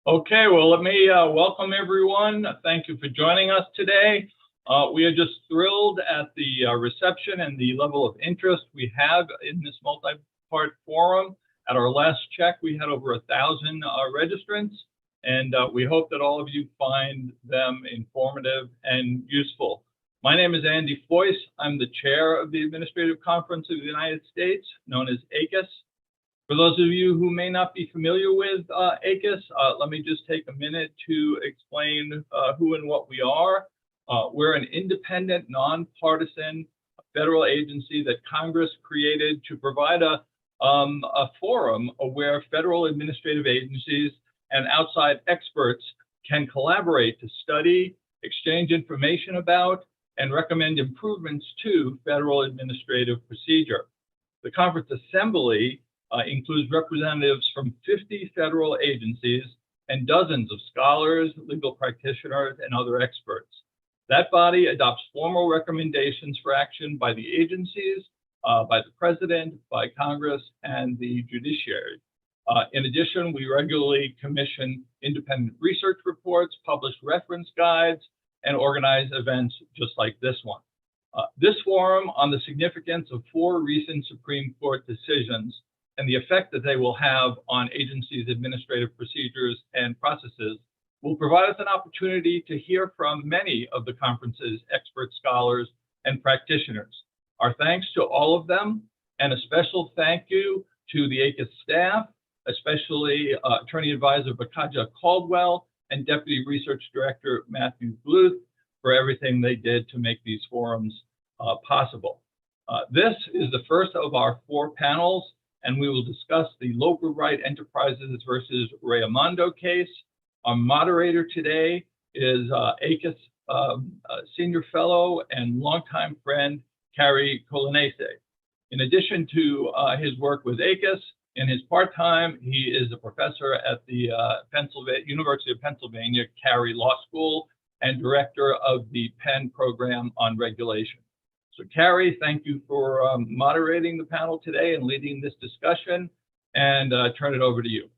Okay, well, let me welcome everyone. Thank you for joining us today. We are just thrilled at the reception and the level of interest we have in this multi-part forum. At our last check, we had over 1,000 registrants, and we hope that all of you find them informative and useful. My name is Andy Foyce. I'm the chair of the Administrative Conference of the United States, known as ACUS. For those of you who may not be familiar with ACUS, let me just take a minute to explain who and what we are. We're an independent, nonpartisan federal agency that Congress created to provide a forum where federal administrative agencies and outside experts can collaborate to study, exchange information about, and recommend improvements to federal administrative procedure. The conference assembly includes representatives from 50 federal agencies and dozens of scholars, legal practitioners, and other experts. That body adopts formal recommendations for action by the agencies, by the president, by Congress, and the judiciary. In addition, we regularly commission independent research reports, publish reference guides, and organize events just like this one. This forum on the significance of 4 recent Supreme Court decisions and the effect that they will have on agencies' administrative procedures and processes will provide us an opportunity to hear from many of the conference's expert scholars and practitioners. Our thanks to all of them, and a special thank you to the ACUS staff, especially Attorney Advisor Bakaja Caldwell and Deputy Research Director Matthew Gluck for everything they did to make these forums possible. This is the first of our 4 panels, and we will discuss the Loper Bright Enterprises versus Raimondo case. Our moderator today is ACUS senior fellow and longtime friend, Cary Coglianese. In addition to his work with ACUS, in his part-time, he is a professor at the University of Pennsylvania, Cary Law School, and director of the Penn Program on Regulation. So Cary, thank you for moderating the panel today and leading this discussion, and turn it over to you.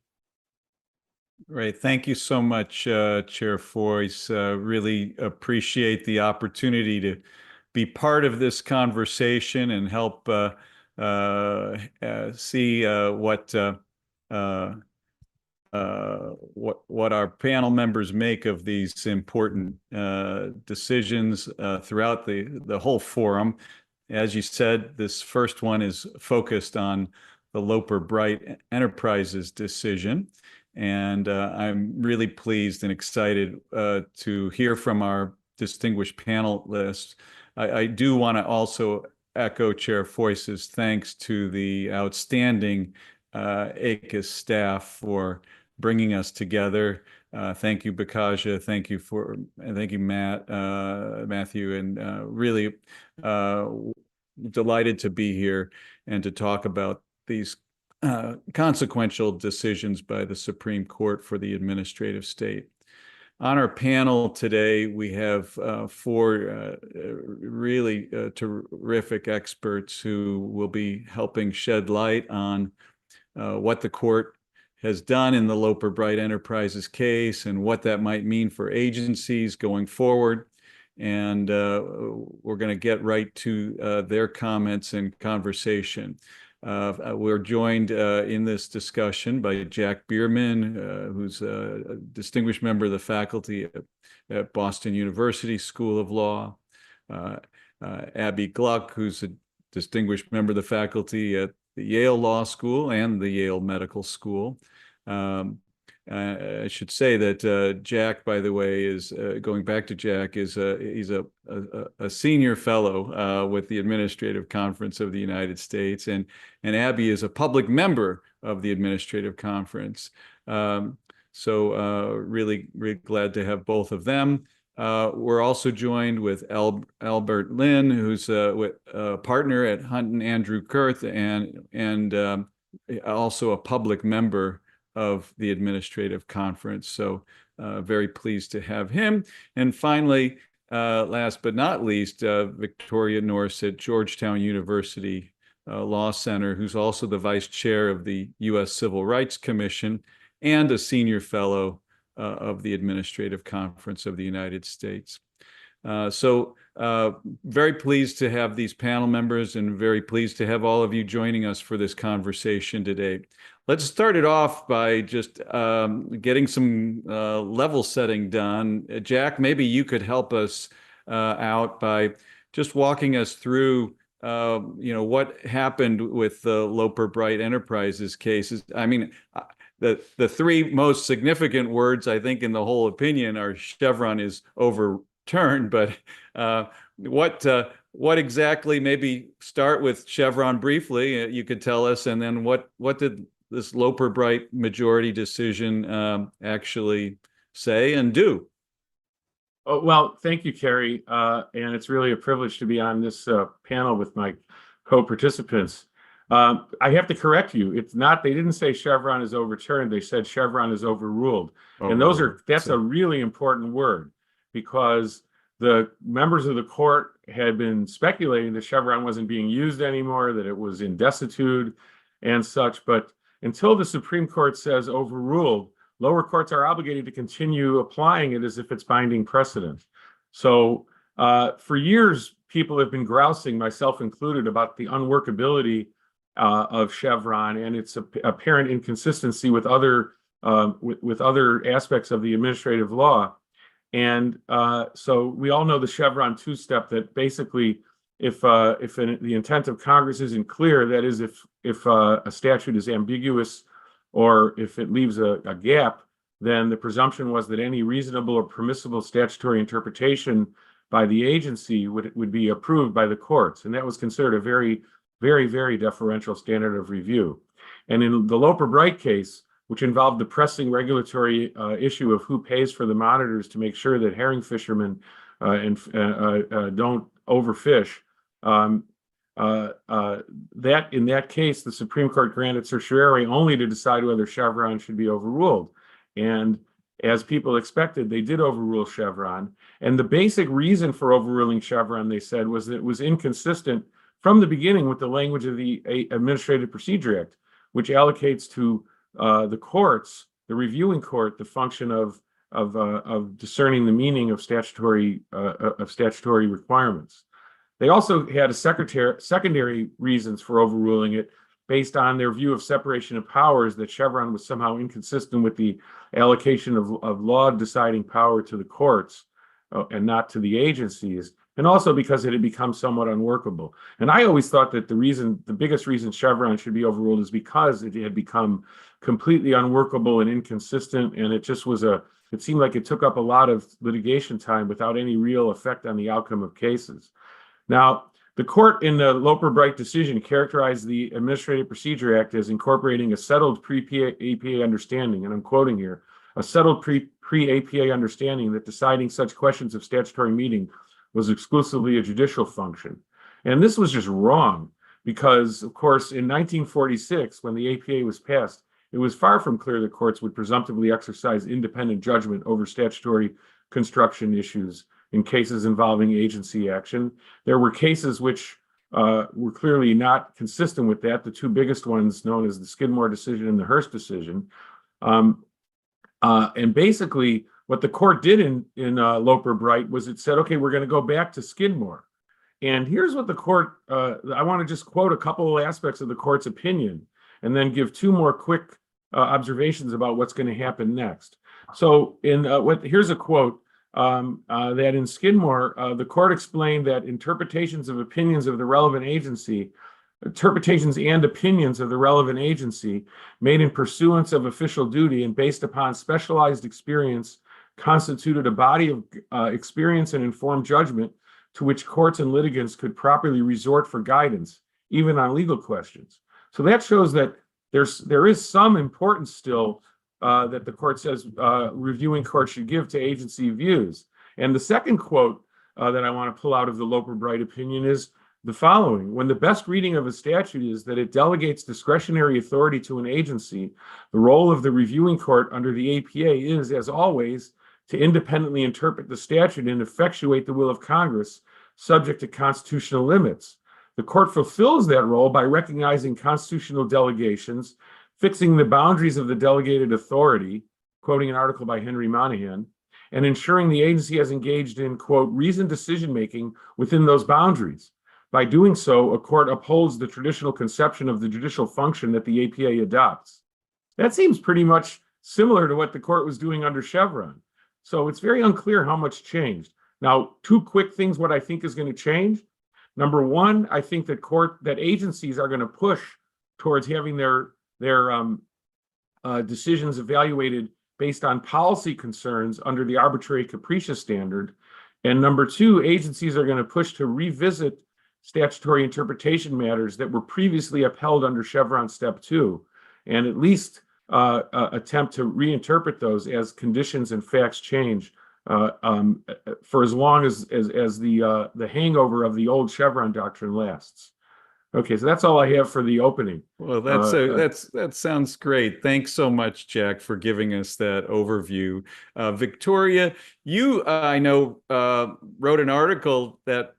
Great. Thank you so much, Chair Foyce. Really appreciate the opportunity to be part of this conversation and help see what our panel members make of these important decisions throughout the whole forum. As you said, this first one is focused on the Loper Bright Enterprises decision. And I'm really pleased and excited to hear from our distinguished panelists. I do want to also echo Chair Foyce's thanks to the outstanding ACUS staff for bringing us together. Thank you, Bakaja. Thank you, Matthew, and really delighted to be here and to talk about these consequential decisions by the Supreme Court for the administrative state. On our panel today, we have 4 really terrific experts who will be helping shed light on what the court has done in the Loper Bright Enterprises case and what that might mean for agencies going forward. And we're going to get right to their comments and conversation. We're joined in this discussion by Jack Beermann, who's a distinguished member of the faculty at Boston University School of Law, Abbe Gluck, who's a distinguished member of the faculty at the Yale Law School and the Yale Medical School. I should say that Jack, by the way, is going back to Jack, he's a senior fellow with the Administrative Conference of the United States, and Abbe is a public member of the Administrative Conference. So really glad to have both of them. We're also joined with Elbert Lynn, who's a partner at Hunton Andrew Kurth, and also a public member of the Administrative Conference. So very pleased to have him. And finally, last but not least, Victoria Nourse at Georgetown University Law Center, who's also the vice chair of the U.S. Civil Rights Commission and a senior fellow of the Administrative Conference of the United States. Very pleased to have these panel members and very pleased to have all of you joining us for this conversation today. Let's start it off by just getting some level setting done. Jack, maybe you could help us out by just walking us through what happened with the Loper Bright Enterprises cases. I mean, the three most significant words, I think, in the whole opinion are Chevron is overturned, but what exactly, maybe start with Chevron briefly, you could tell us, and then what did this Loper Bright majority decision actually say and do? Oh, well, thank you, Cary. And it's really a privilege to be on this panel with my co-participants. I have to correct you. It's not, they didn't say Chevron is overturned. They said Chevron is overruled. And that's a really important word, because the members of the court had been speculating that Chevron wasn't being used anymore, that it was in desuetude and such. But until the Supreme Court says overruled, lower courts are obligated to continue applying it as if it's binding precedent. So for years, people have been grousing, myself included, about the unworkability of Chevron and its apparent inconsistency with other aspects of the administrative law. And so we all know the Chevron two-step, that basically if the intent of Congress isn't clear, that is, if a statute is ambiguous or if it leaves a gap, then the presumption was that any reasonable or permissible statutory interpretation by the agency would be approved by the courts. And that was considered a very, very, very deferential standard of review. And in the Loper Bright case, which involved the pressing regulatory issue of who pays for the monitors to make sure that herring fishermen don't overfish, that in that case, the Supreme Court granted certiorari only to decide whether Chevron should be overruled. And as people expected, they did overrule Chevron. And the basic reason for overruling Chevron, they said, was that it was inconsistent from the beginning with the language of the Administrative Procedure Act, which allocates to the courts, the reviewing court, the function of discerning the meaning of statutory requirements. They also had a secondary reasons for overruling it based on their view of separation of powers, that Chevron was somehow inconsistent with the allocation of law deciding power to the courts and not to the agencies, and also because it had become somewhat unworkable. And I always thought that the biggest reason Chevron should be overruled is because it had become completely unworkable and inconsistent, and it just was it seemed like it took up a lot of litigation time without any real effect on the outcome of cases. Now, the court in the Loper Bright decision characterized the Administrative Procedure Act as incorporating a settled pre-APA understanding, and I'm quoting here, a settled pre-APA understanding that deciding such questions of statutory meaning was exclusively a judicial function. And this was just wrong, because, of course, in 1946, when the APA was passed, it was far from clear that courts would presumptively exercise independent judgment over statutory construction issues in cases involving agency action. There were cases which were clearly not consistent with that, the two biggest ones known as the Skidmore decision and the Hearst decision. And basically, what the court did in Loper Bright was it said, okay, we're going to go back to Skidmore. And here's what the court, I want to just quote a couple of aspects of the court's opinion and then give two more quick observations about what's going to happen next. So here's a quote. That in Skidmore, the court explained that interpretations and opinions of the relevant agency made in pursuance of official duty and based upon specialized experience constituted a body of experience and informed judgment to which courts and litigants could properly resort for guidance, even on legal questions. So that shows that there is some importance still that the court says reviewing courts should give to agency views. And the second quote that I want to pull out of the Loper Bright opinion is the following: when the best reading of a statute is that it delegates discretionary authority to an agency, the role of the reviewing court under the APA is, as always, to independently interpret the statute and effectuate the will of Congress, subject to constitutional limits. The court fulfills that role by recognizing constitutional delegations, fixing the boundaries of the delegated authority, quoting an article by Henry Monahan, and ensuring the agency has engaged in, quote, reasoned decision-making within those boundaries. By doing so, a court upholds the traditional conception of the judicial function that the APA adopts. That seems pretty much similar to what the court was doing under Chevron. So it's very unclear how much changed. Now, two quick things what I think is going to change. Number one, I think that agencies are going to push towards having their decisions evaluated based on policy concerns under the arbitrary capricious standard. And number two, agencies are going to push to revisit statutory interpretation matters that were previously upheld under Chevron Step 2, and at least attempt to reinterpret those as conditions and facts change for as long as the hangover of the old Chevron doctrine lasts. Okay, so that's all I have for the opening. Well, that sounds great. Thanks so much, Jack, for giving us that overview. Victoria, you I know wrote an article that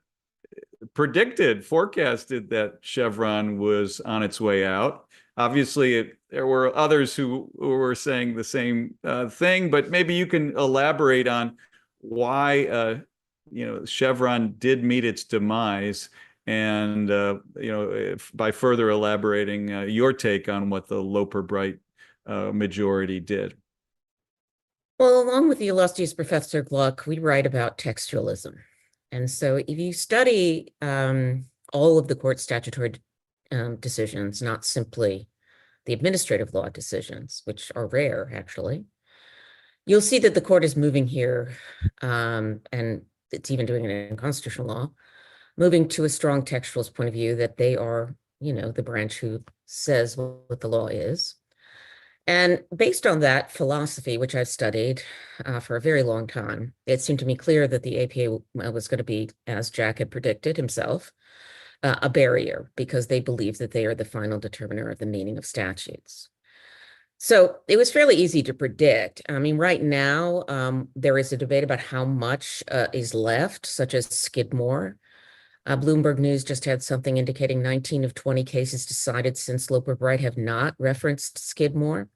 forecasted that Chevron was on its way out. Obviously, there were others who were saying the same thing, but maybe you can elaborate on why Chevron did meet its demise, and by further elaborating your take on what the Loper Bright majority did. Well, along with the illustrious Professor Gluck, we write about textualism. And so if you study all of the court's statutory decisions, not simply the administrative law decisions, which are rare, actually, you'll see that the court is moving here, and it's even doing it in constitutional law, moving to a strong textualist point of view that they are, the branch who says what the law is. And based on that philosophy, which I've studied for a very long time, it seemed to me clear that the APA was going to be, as Jack had predicted himself, a barrier, because they believe that they are the final determiner of the meaning of statutes. So it was fairly easy to predict. I mean, right now, there is a debate about how much is left, such as Skidmore. Bloomberg News just had something indicating 19 of 20 cases decided since Loper Bright have not referenced Skidmore.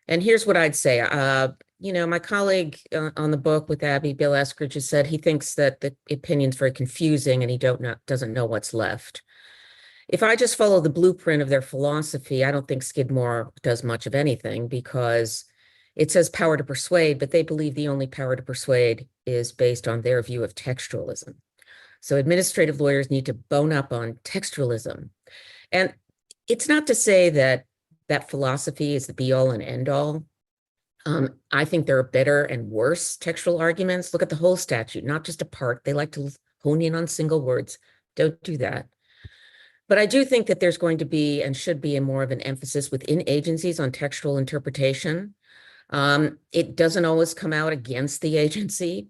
And here's what I'd say. My colleague on the book with Abbe, Bill Eskridge, has said he thinks that the opinion's very confusing and he doesn't know what's left. If I just follow the blueprint of their philosophy, I don't think Skidmore does much of anything, because it says power to persuade, but they believe the only power to persuade is based on their view of textualism. So administrative lawyers need to bone up on textualism. And it's not to say that that philosophy is the be-all and end-all. I think there are better and worse textual arguments. Look at the whole statute, not just a part. They like to hone in on single words. Don't do that. But I do think that there's going to be and should be more of an emphasis within agencies on textual interpretation. It doesn't always come out against the agency.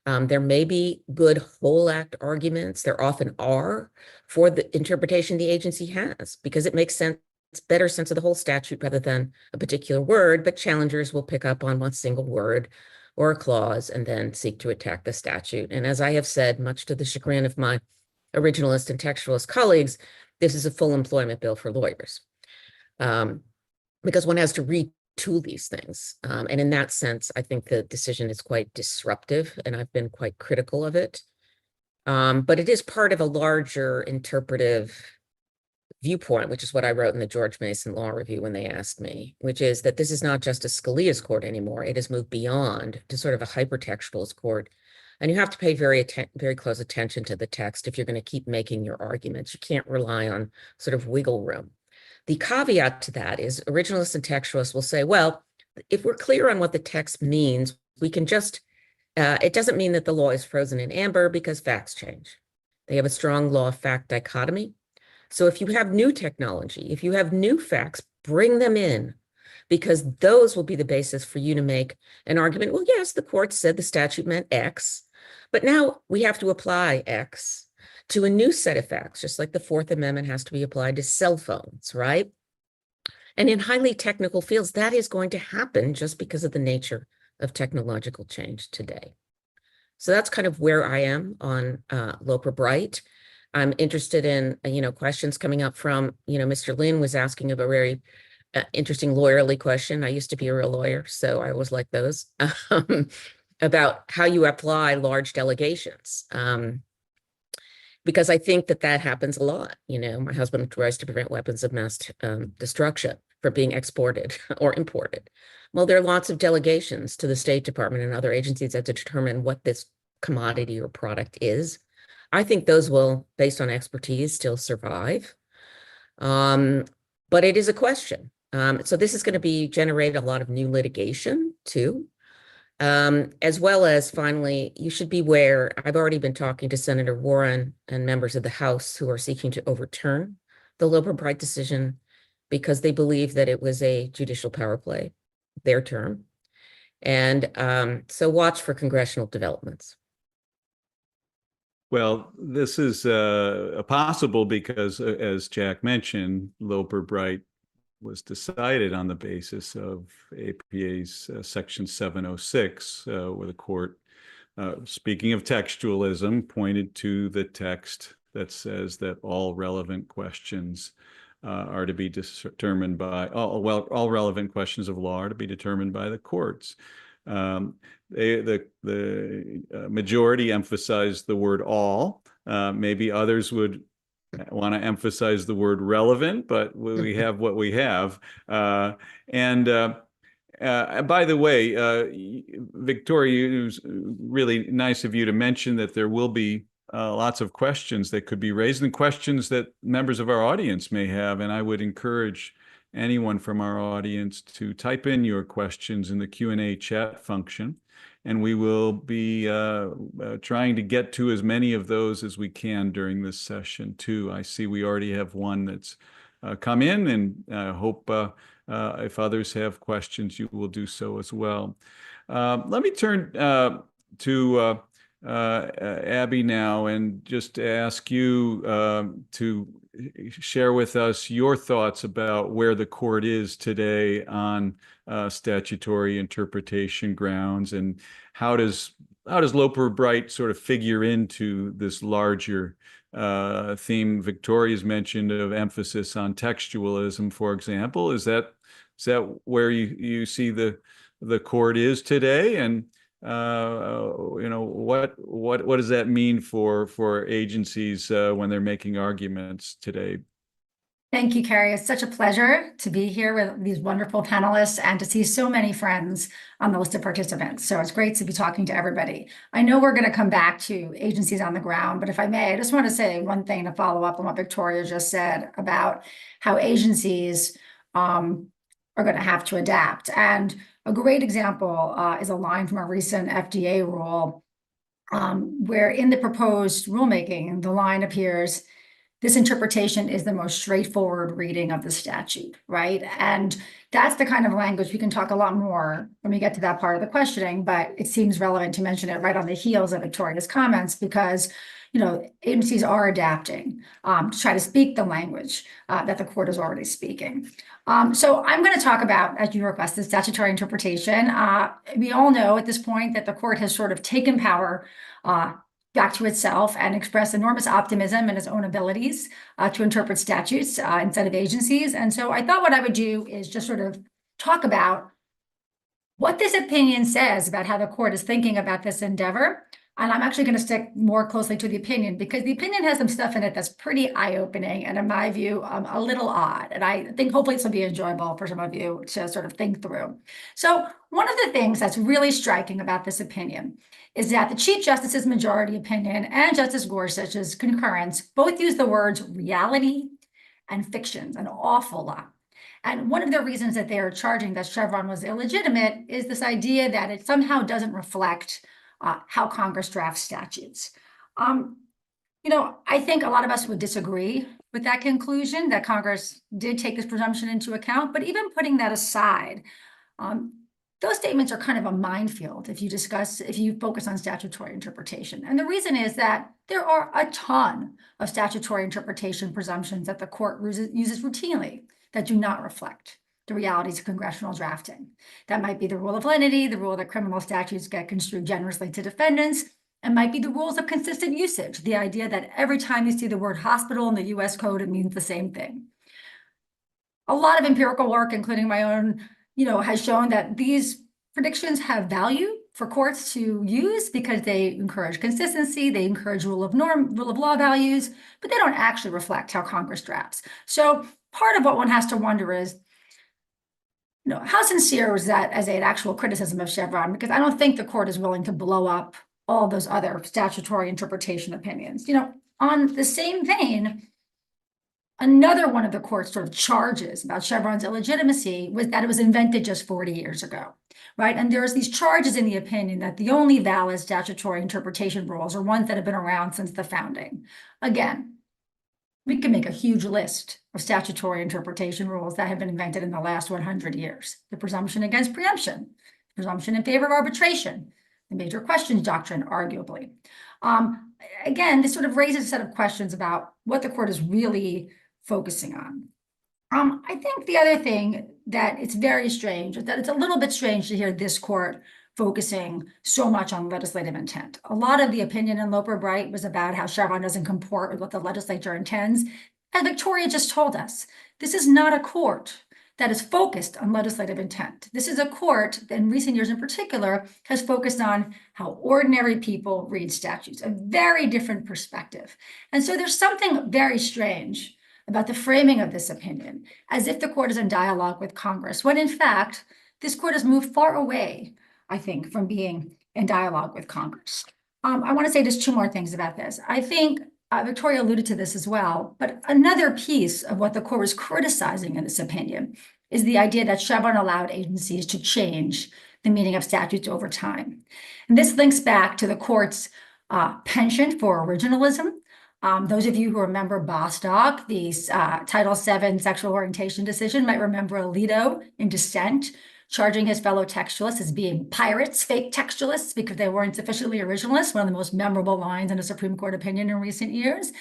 There may be good whole act arguments. There often are for the interpretation the agency has, because it makes sense. It's better sense of the whole statute rather than a particular word, but challengers will pick up on one single word or a clause and then seek to attack the statute. And as I have said, much to the chagrin of my originalist and textualist colleagues, this is a full employment bill for lawyers, because one has to retool these things. And in that sense, I think the decision is quite disruptive, and I've been quite critical of it. But it is part of a larger interpretive viewpoint, which is what I wrote in the George Mason Law Review when they asked me, which is that this is not just a Scalia's court anymore. It has moved beyond to sort of a hypertextualist court. And you have to pay very close attention to the text if you're going to keep making your arguments. You can't rely on sort of wiggle room. The caveat to that is originalists and textualists will say, well, if we're clear on what the text means, we can just, it doesn't mean that the law is frozen in amber because facts change. They have a strong law-fact dichotomy. So if you have new technology, if you have new facts, bring them in, because those will be the basis for you to make an argument. Well, yes, the court said the statute meant X, but now we have to apply X to a new set of facts, just like the Fourth Amendment has to be applied to cell phones, right? And in highly technical fields, that is going to happen just because of the nature of technological change today. So that's kind of where I am on Loper Bright. I'm interested in, questions coming up from, Mr. Lin was asking of a very interesting lawyerly question. I used to be a real lawyer, so I always like those, about how you apply large delegations. Because I think that happens a lot. My husband tries to prevent weapons of mass destruction from being exported or imported. Well, there are lots of delegations to the State Department and other agencies that determine what this commodity or product is. I think those will, based on expertise, still survive. But it is a question. So this is going to generate a lot of new litigation too. As well as, finally, you should beware. I've already been talking to Senator Warren and members of the House who are seeking to overturn the Loper Bright decision because they believe that it was a judicial power play, their term. And so watch for congressional developments. Well, this is possible because, as Jack mentioned, Loper Bright was decided on the basis of APA's Section 706, where the court, speaking of textualism, pointed to the text that says that all relevant questions are to be determined by, all relevant questions of law are to be determined by the courts. The majority emphasized the word all. Maybe others would want to emphasize the word relevant, but we have what we have. By the way, Victoria, it was really nice of you to mention that there will be lots of questions that could be raised and questions that members of our audience may have. And I would encourage anyone from our audience to type in your questions in the Q&A chat function. And we will be trying to get to as many of those as we can during this session too. I see we already have one that's come in, and I hope if others have questions, you will do so as well. Let me turn to Abbe now and just ask you to share with us your thoughts about where the court is today on statutory interpretation grounds, and how does Loper Bright sort of figure into this larger theme Victoria's mentioned of emphasis on textualism, for example? Is that where you see the court is today, and what does that mean for agencies when they're making arguments today? Thank you, Cary. It's such a pleasure to be here with these wonderful panelists and to see so many friends on the list of participants. So it's great to be talking to everybody. I know we're going to come back to agencies on the ground, but if I may, I just want to say one thing to follow up on what Victoria just said about how agencies are going to have to adapt. And a great example is a line from a recent FDA rule where in the proposed rulemaking, the line appears, "This interpretation is the most straightforward reading of the statute," right? And that's the kind of language we can talk a lot more when we get to that part of the questioning, but it seems relevant to mention it right on the heels of Victoria's comments because, agencies are adapting to try to speak the language that the court is already speaking. So I'm going to talk about, as you requested, statutory interpretation. We all know at this point that the court has sort of taken power back to itself and expressed enormous optimism in its own abilities to interpret statutes instead of agencies. And so I thought what I would do is just sort of talk about what this opinion says about how the court is thinking about this endeavor. And I'm actually going to stick more closely to the opinion because the opinion has some stuff in it that's pretty eye-opening and, in my view, a little odd. And I think hopefully this will be enjoyable for some of you to sort of think through. So one of the things that's really striking about this opinion is that the Chief Justice's majority opinion and Justice Gorsuch's concurrence both use the words reality and fictions an awful lot. And one of the reasons that they are charging that Chevron was illegitimate is this idea that it somehow doesn't reflect how Congress drafts statutes. I think a lot of us would disagree with that conclusion that Congress did take this presumption into account, but even putting that aside, those statements are kind of a minefield if you focus on statutory interpretation. And the reason is that there are a ton of statutory interpretation presumptions that the court uses routinely that do not reflect the realities of congressional drafting. That might be the rule of lenity, the rule that criminal statutes get construed generously to defendants, and might be the rules of consistent usage, the idea that every time you see the word hospital in the US Code, it means the same thing. a lot of empirical work, including my own, has shown that these predictions have value for courts to use because they encourage consistency, they encourage rule of law values, but they don't actually reflect how Congress drafts. So part of what one has to wonder is, how sincere was that as an actual criticism of Chevron? Because I don't think the court is willing to blow up all those other statutory interpretation opinions. On the same vein, another one of the court's sort of charges about Chevron's illegitimacy was that it was invented just 40 years ago, right? And there's these charges in the opinion that the only valid statutory interpretation rules are ones that have been around since the founding. Again, we can make a huge list of statutory interpretation rules that have been invented in the last 100 years. The presumption against preemption, the presumption in favor of arbitration, the major questions doctrine, arguably. Again, this sort of raises a set of questions about what the court is really focusing on. I think the other thing that it's very strange is that it's a little bit strange to hear this court focusing so much on legislative intent. A lot of the opinion in Loper Bright was about how Chevron doesn't comport with what the legislature intends. As Victoria just told us, this is not a court that is focused on legislative intent. This is a court that in recent years in particular has focused on how ordinary people read statutes, a very different perspective. And so there's something very strange about the framing of this opinion, as if the court is in dialogue with Congress, when in fact, this court has moved far away, I think, from being in dialogue with Congress. I want to say just two more things about this. I think Victoria alluded to this as well, but another piece of what the court was criticizing in this opinion is the idea that Chevron allowed agencies to change the meaning of statutes over time. And this links back to the court's penchant for originalism. Those of you who remember Bostock, the Title VII sexual orientation decision, might remember Alito in dissent, charging his fellow textualists as being pirates, fake textualists, because they weren't sufficiently originalist, one of the most memorable lines in a Supreme Court opinion in recent years.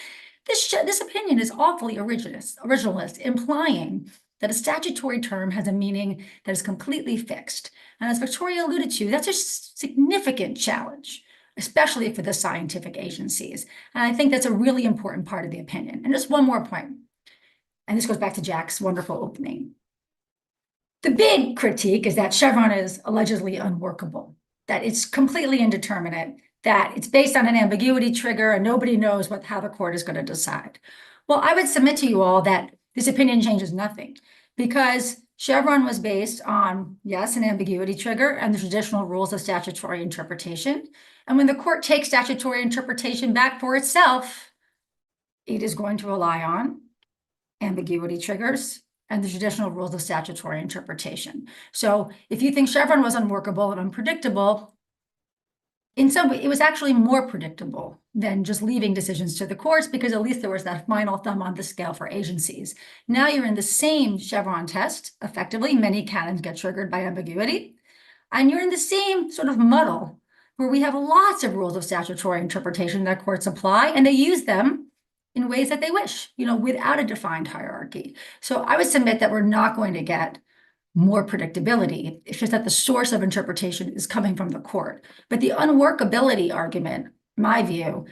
This opinion is awfully originalist, implying that a statutory term has a meaning that is completely fixed. And as Victoria alluded to, that's a significant challenge, especially for the scientific agencies. And I think that's a really important part of the opinion. And just one more point, and this goes back to Jack's wonderful opening. The big critique is that Chevron is allegedly unworkable, that it's completely indeterminate, that it's based on an ambiguity trigger and nobody knows how the court is going to decide. Well, I would submit to you all that this opinion changes nothing, because Chevron was based on, yes, an ambiguity trigger and the traditional rules of statutory interpretation. And when the court takes statutory interpretation back for itself, it is going to rely on ambiguity triggers and the traditional rules of statutory interpretation. So if you think Chevron was unworkable and unpredictable, in some way, it was actually more predictable than just leaving decisions to the courts, because at least there was that final thumb on the scale for agencies. Now you're in the same Chevron test, effectively, many canons get triggered by ambiguity, and you're in the same sort of muddle where we have lots of rules of statutory interpretation that courts apply, and they use them in ways that they wish, without a defined hierarchy. So I would submit that we're not going to get more predictability. It's just that the source of interpretation is coming from the court. But the unworkability argument, in my view,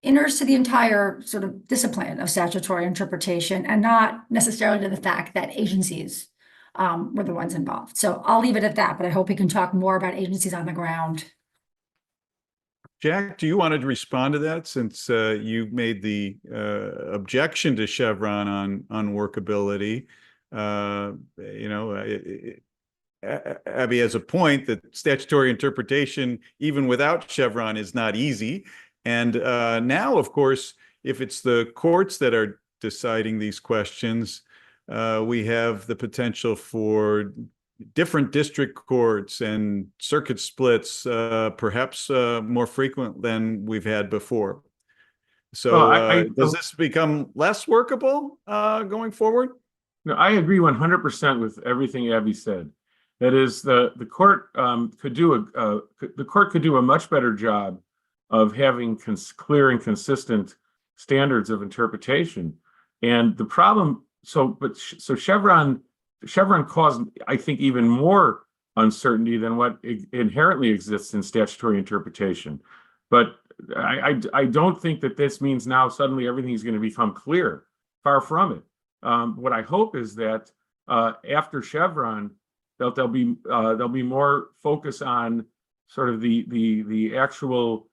inures to the entire sort of discipline of statutory interpretation and not necessarily to the fact that agencies were the ones involved. So I'll leave it at that, but I hope we can talk more about agencies on the ground. Jack, do you want to respond to that, since you made the objection to Chevron on unworkability? Abbe has a point that statutory interpretation, even without Chevron, is not easy. And now, of course, if it's the courts that are deciding these questions, we have the potential for different district courts and circuit splits, perhaps more frequent than we've had before. So does this become less workable going forward? No, I agree 100% with everything Abbe said. That is, the court could do a much better job of having clear and consistent standards of interpretation. And the problem, so Chevron caused, I think, even more uncertainty than what inherently exists in statutory interpretation. But I don't think that this means now suddenly everything is going to become clear. Far from it. what I hope is that after Chevron, there'll be more focus on sort of the actual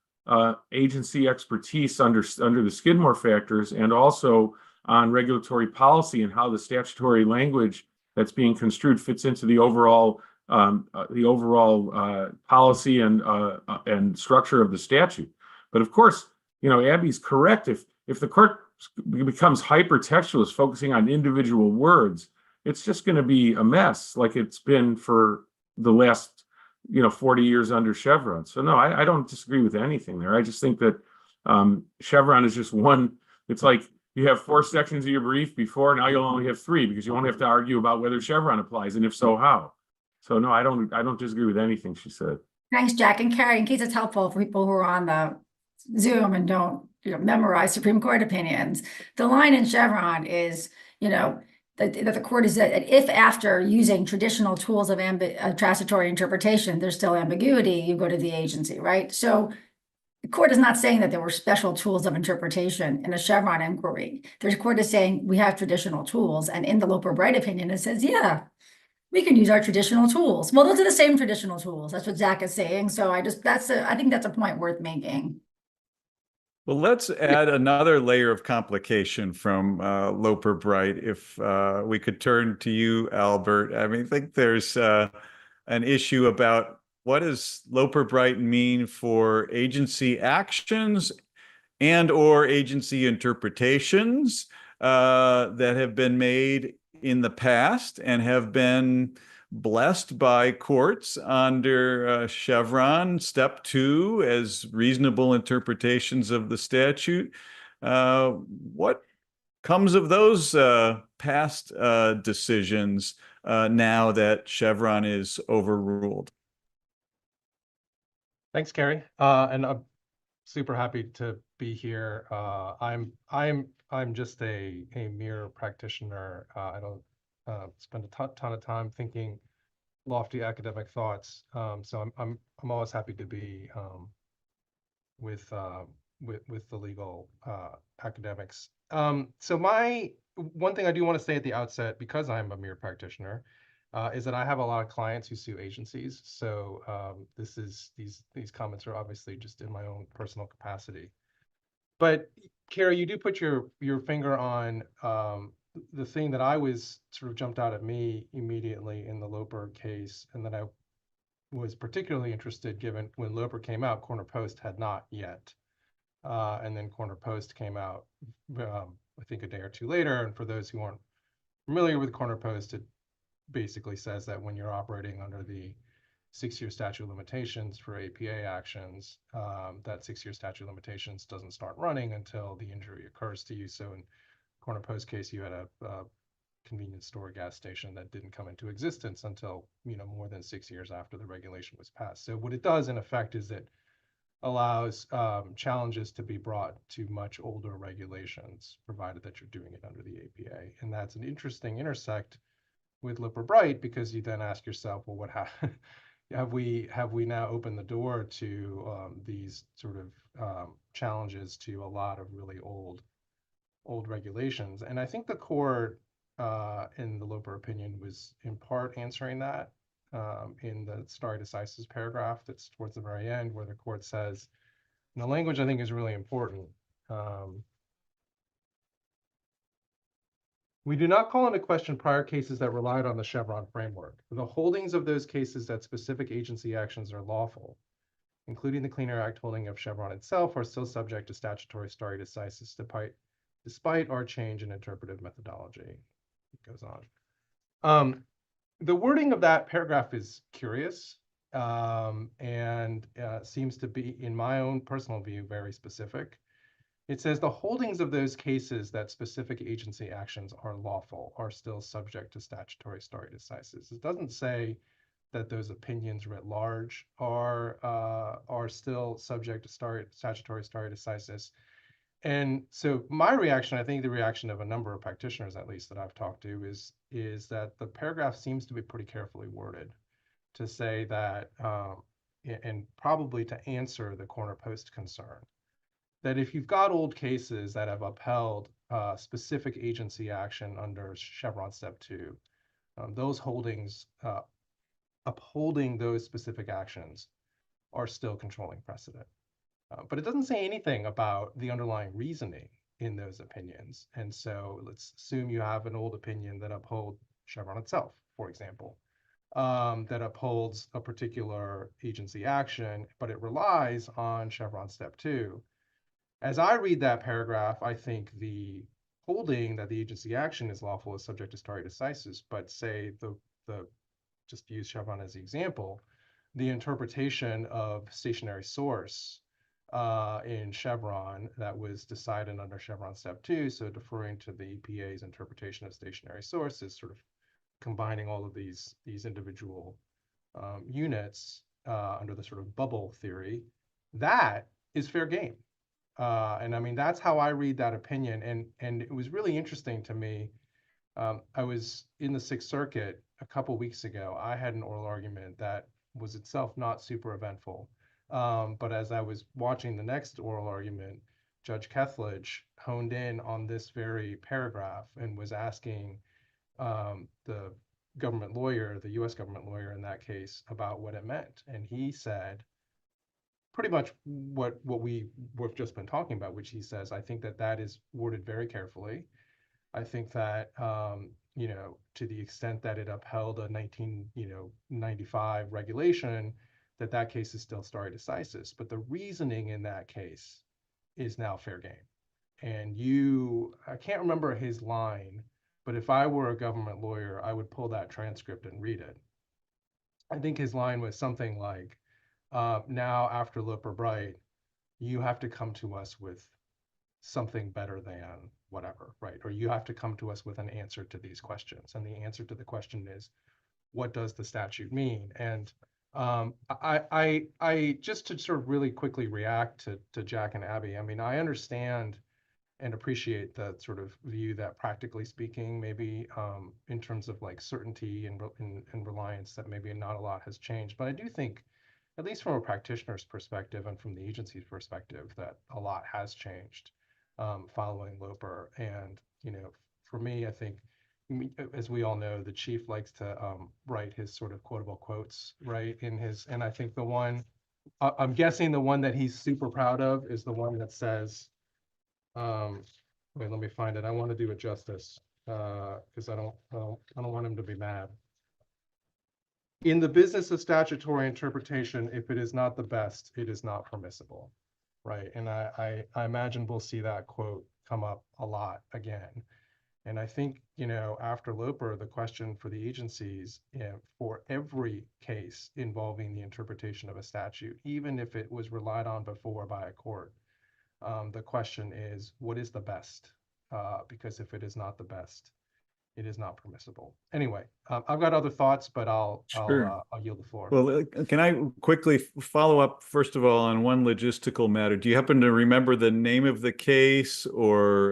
agency expertise under the Skidmore factors, and also on regulatory policy and how the statutory language that's being construed fits into the overall policy and structure of the statute. But of course, Abby's correct. If the court becomes hyper-textualist, focusing on individual words, it's just going to be a mess, like it's been for the last 40 years under Chevron. So no, I don't disagree with anything there. I just think that Chevron is just one. It's like you have 4 sections of your brief before, now you'll only have 3, because you won't have to argue about whether Chevron applies, and if so, how. So no, I don't disagree with anything she said. Thanks, Jack. And Cary, in case it's helpful for people who are on the Zoom and don't memorize Supreme Court opinions, the line in Chevron is, that the court is that if after using traditional tools of transitory interpretation, there's still ambiguity, you go to the agency, right? So the court is not saying that there were special tools of interpretation in a Chevron inquiry. The court is saying we have traditional tools. And in the Loper Bright opinion, it says, yeah, we can use our traditional tools. Well, those are the same traditional tools. That's what Zach is saying. So I think that's a point worth making. Well, let's add another layer of complication from Loper Bright. If we could turn to you, Elbert. I think there's an issue about what does Loper Bright mean for agency actions and or agency interpretations that have been made in the past and have been blessed by courts under Chevron, step 2, as reasonable interpretations of the statute. What comes of those past decisions now that Chevron is overruled? Thanks, Cary. And I'm super happy to be here. I'm just a mere practitioner. I don't spend a ton of time thinking lofty academic thoughts. So I'm always happy to be with the legal academics. So one thing I do want to say at the outset, because I'm a mere practitioner, is that I have a lot of clients who sue agencies. So these comments are obviously just in my own personal capacity. But Cary, you do put your finger on the thing that I was sort of jumped out at me immediately in the Loper case, and that I was particularly interested given when Loper came out, Corner Post had not yet. And then Corner Post came out, I think a day or two later. And for those who aren't familiar with Corner Post, it basically says that when you're operating under the 6-year statute of limitations for APA actions, that 6-year statute of limitations doesn't start running until the injury occurs to you. So in Corner Post case, you had a convenience store gas station that didn't come into existence until more than 6 years after the regulation was passed. So what it does in effect is it allows challenges to be brought to much older regulations, provided that you're doing it under the APA. And that's an interesting intersect with Loper Bright, because you then ask yourself, well, what have we now opened the door to these sort of challenges to a lot of really old regulations? And I think the court in the Loper opinion was in part answering that in the stare decisis paragraph that's towards the very end, where the court says, and the language I think is really important, we do not call into question prior cases that relied on the Chevron framework. The holdings of those cases that specific agency actions are lawful, including the Clean Air Act holding of Chevron itself, are still subject to statutory stare decisis despite our change in interpretive methodology. It goes on. The wording of that paragraph is curious and seems to be, in my own personal view, very specific. It says the holdings of those cases that specific agency actions are lawful are still subject to statutory stare decisis. It doesn't say that those opinions writ large are still subject to statutory stare decisis. And so my reaction, I think the reaction of a number of practitioners, at least that I've talked to, is that the paragraph seems to be pretty carefully worded to say that, and probably to answer the Corner Post concern, that if you've got old cases that have upheld specific agency action under Chevron Step 2, those holdings upholding those specific actions are still controlling precedent. But it doesn't say anything about the underlying reasoning in those opinions. And so let's assume you have an old opinion that upholds Chevron itself, for example, that upholds a particular agency action, but it relies on Chevron Step 2. As I read that paragraph, I think the holding that the agency action is lawful is subject to stare decisis, but say the just to use Chevron as the example, the interpretation of stationary source in Chevron that was decided under Chevron Step 2, so deferring to the EPA's interpretation of stationary source is sort of combining all of these individual units under the sort of bubble theory. That is fair game. And I mean, that's how I read that opinion. And it was really interesting to me. I was in the Sixth Circuit a couple weeks ago. I had an oral argument that was itself not super eventful. But as I was watching the next oral argument, Judge Kethledge honed in on this very paragraph and was asking the government lawyer, the US government lawyer in that case, about what it meant. And he said pretty much what we've just been talking about, which he says, I think that is worded very carefully. I think that, to the extent that it upheld a 1995 regulation, that case is still stare decisis. But the reasoning in that case is now fair game. And I can't remember his line, but if I were a government lawyer, I would pull that transcript and read it. I think his line was something like, now after Loper Bright, you have to come to us with something better than whatever, right? Or you have to come to us with an answer to these questions. And the answer to the question is, what does the statute mean? And I just to sort of really quickly react to Jack and Abbe, I mean, I understand and appreciate the sort of view that practically speaking, maybe in terms of like certainty and reliance, that maybe not a lot has changed. But I do think, at least from a practitioner's perspective and from the agency's perspective, that a lot has changed following Loper. And, for me, I think, as we all know, the chief likes to write his sort of quotable quotes, right? And I think the one, I'm guessing the one that he's super proud of is the one that says, wait, let me find it. I want to do it justice because I don't want him to be mad. In the business of statutory interpretation, if it is not the best, it is not permissible, right? And I imagine we'll see that quote come up a lot again. And I think, after Loper, the question for the agencies for every case involving the interpretation of a statute, even if it was relied on before by a court, the question is, what is the best? Because if it is not the best, it is not permissible. Anyway, I've got other thoughts, but I'll yield the floor. Well, can I quickly follow up, first of all, on one logistical matter? Do you happen to remember the name of the case or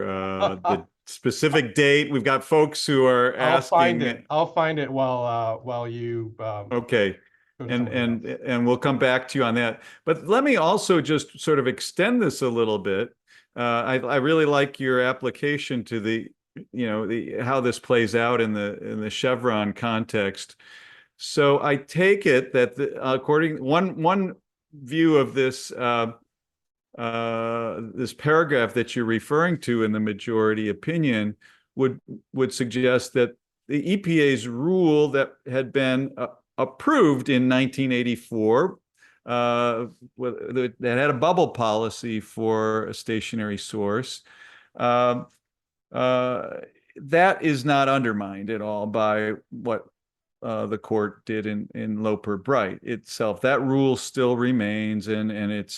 the specific date? We've got folks who are asking. I'll find it while you. Okay. And we'll come back to you on that. But let me also just sort of extend this a little bit. I really like your application to the how this plays out in the Chevron context. So I take it that one view of this this paragraph that you're referring to in the majority opinion would suggest that the EPA's rule that had been approved in 1984 that had a bubble policy for a stationary source, that is not undermined at all by what the court did in Loper Bright itself. That rule still remains, and it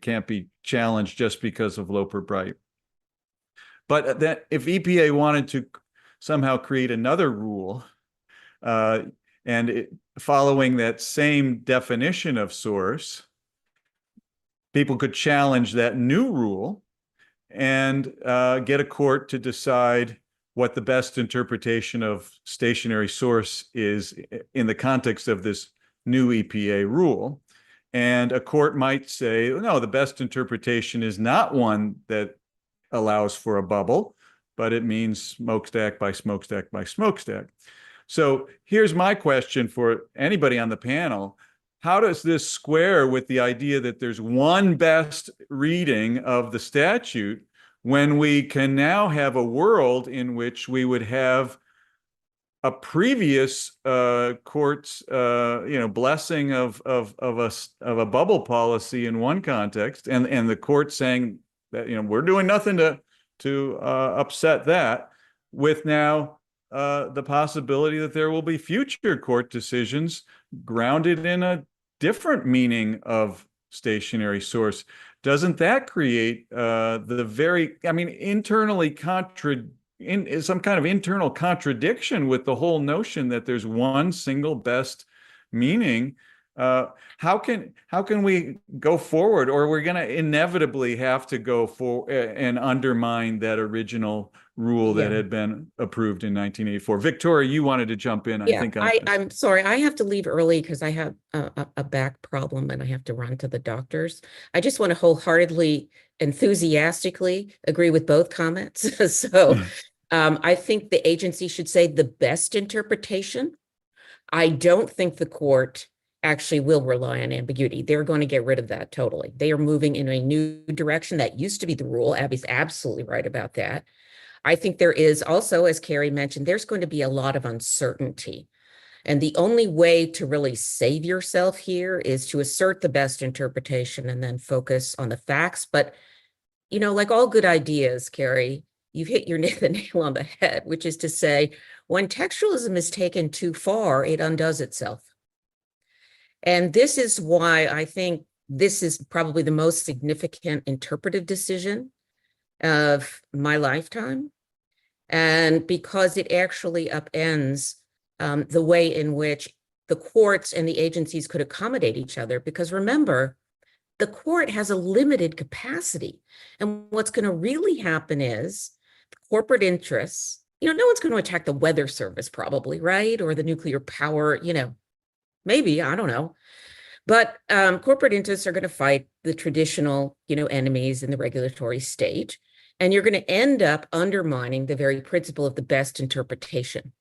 can't be challenged just because of Loper Bright. But that if EPA wanted to somehow create another rule, following that same definition of source, people could challenge that new rule and get a court to decide what the best interpretation of stationary source is in the context of this new EPA rule. And a court might say, no, the best interpretation is not one that allows for a bubble, but it means smokestack by smokestack by smokestack. So here's my question for anybody on the panel. How does this square with the idea that there's one best reading of the statute when we can now have a world in which we would have a previous court's blessing of a bubble policy in one context, and the court saying that we're doing nothing to upset that, with now the possibility that there will be future court decisions grounded in a different meaning of stationary source. Doesn't that create internally some kind of internal contradiction with the whole notion that there's one single best meaning? How can we go forward, or we're going to inevitably have to go for and undermine that original rule that had been approved in 1984? Victoria, you wanted to jump in. Yeah, I think I'm sorry. I have to leave early because I have a back problem and I have to run to the doctors. I just want to wholeheartedly, enthusiastically agree with both comments. So I think the agency should say the best interpretation. I don't think the court actually will rely on ambiguity. They're going to get rid of that totally. They are moving in a new direction. That used to be the rule. Abby's absolutely right about that. I think there is also, as Cary mentioned, there's going to be a lot of uncertainty. And the only way to really save yourself here is to assert the best interpretation and then focus on the facts. But, like all good ideas, Cary, you've hit the nail on the head, which is to say, when textualism is taken too far, it undoes itself. And this is why I think this is probably the most significant interpretive decision of my lifetime. And because it actually upends the way in which the courts and the agencies could accommodate each other. Because remember, the court has a limited capacity. And what's going to really happen is corporate interests, no one's going to attack the weather service probably, right? Or the nuclear power, maybe, I don't know. But corporate interests are going to fight the traditional, enemies in the regulatory state. And you're going to end up undermining the very principle of the best interpretation.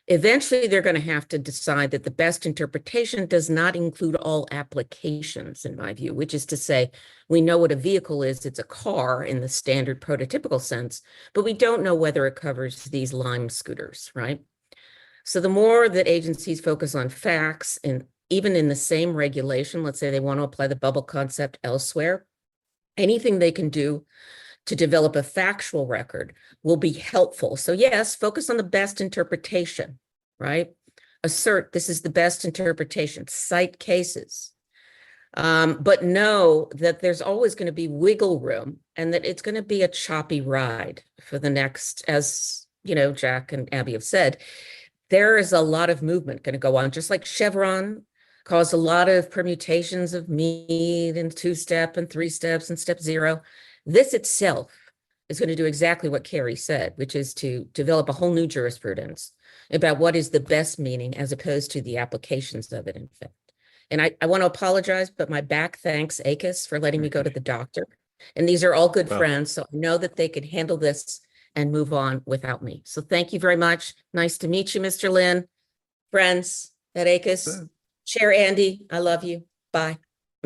Eventually, they're going to have to decide that the best interpretation does not include all applications, in my view, which is to say, we know what a vehicle is. It's a car in the standard prototypical sense, but we don't know whether it covers these Lime scooters, right? So the more that agencies focus on facts, and even in the same regulation, let's say they want to apply the bubble concept elsewhere, anything they can do to develop a factual record will be helpful. So yes, focus on the best interpretation, right? Assert this is the best interpretation, cite cases, but know that there's always going to be wiggle room and that it's going to be a choppy ride for the next, as Jack and Abbe have said, there is a lot of movement going to go on, just like Chevron caused a lot of permutations of mean and two-step and three steps and step zero. This itself is going to do exactly what Cary said, which is to develop a whole new jurisprudence about what is the best meaning as opposed to the applications of it, in fact. And I want to apologize, but my back thanks ACUS for letting me go to the doctor. And these are all good friends, so I know that they could handle this and move on without me. So thank you very much. Nice to meet you, Mr. Lynn. Friends at ACUS. Chair Andy, I love you. Bye.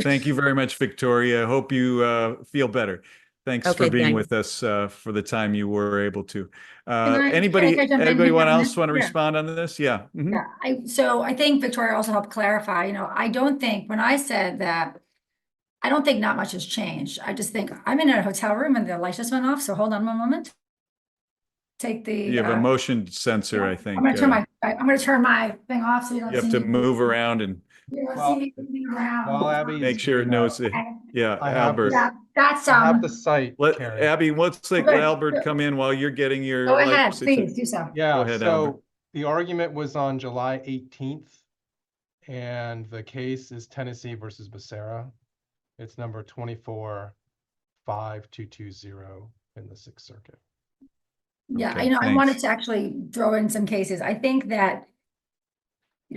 Thank you very much, Victoria. I hope you feel better. Thanks for being with us for the time you were able to. Anybody else want to respond on this? Yeah. Mm-hmm. Yeah. So I think Victoria also helped clarify, I don't think when I said that, I don't think not much has changed. I just think I'm in a hotel room and the light just went off. So hold on one moment. Take the. You have a motion sensor, I think. I'm going to turn my thing off so you don't see. You have to move around and. Make sure it knows it. Yeah, Albert. That's I have the site. Abbe, let's let Albert come in while you're getting your. Go ahead, please do so. Yeah. Go ahead, so Albert. The argument was on July 18th, and the case is Tennessee versus Becerra. It's number 24-5220 in the Sixth Circuit. Yeah, Okay, I wanted to actually throw in some cases. I think that.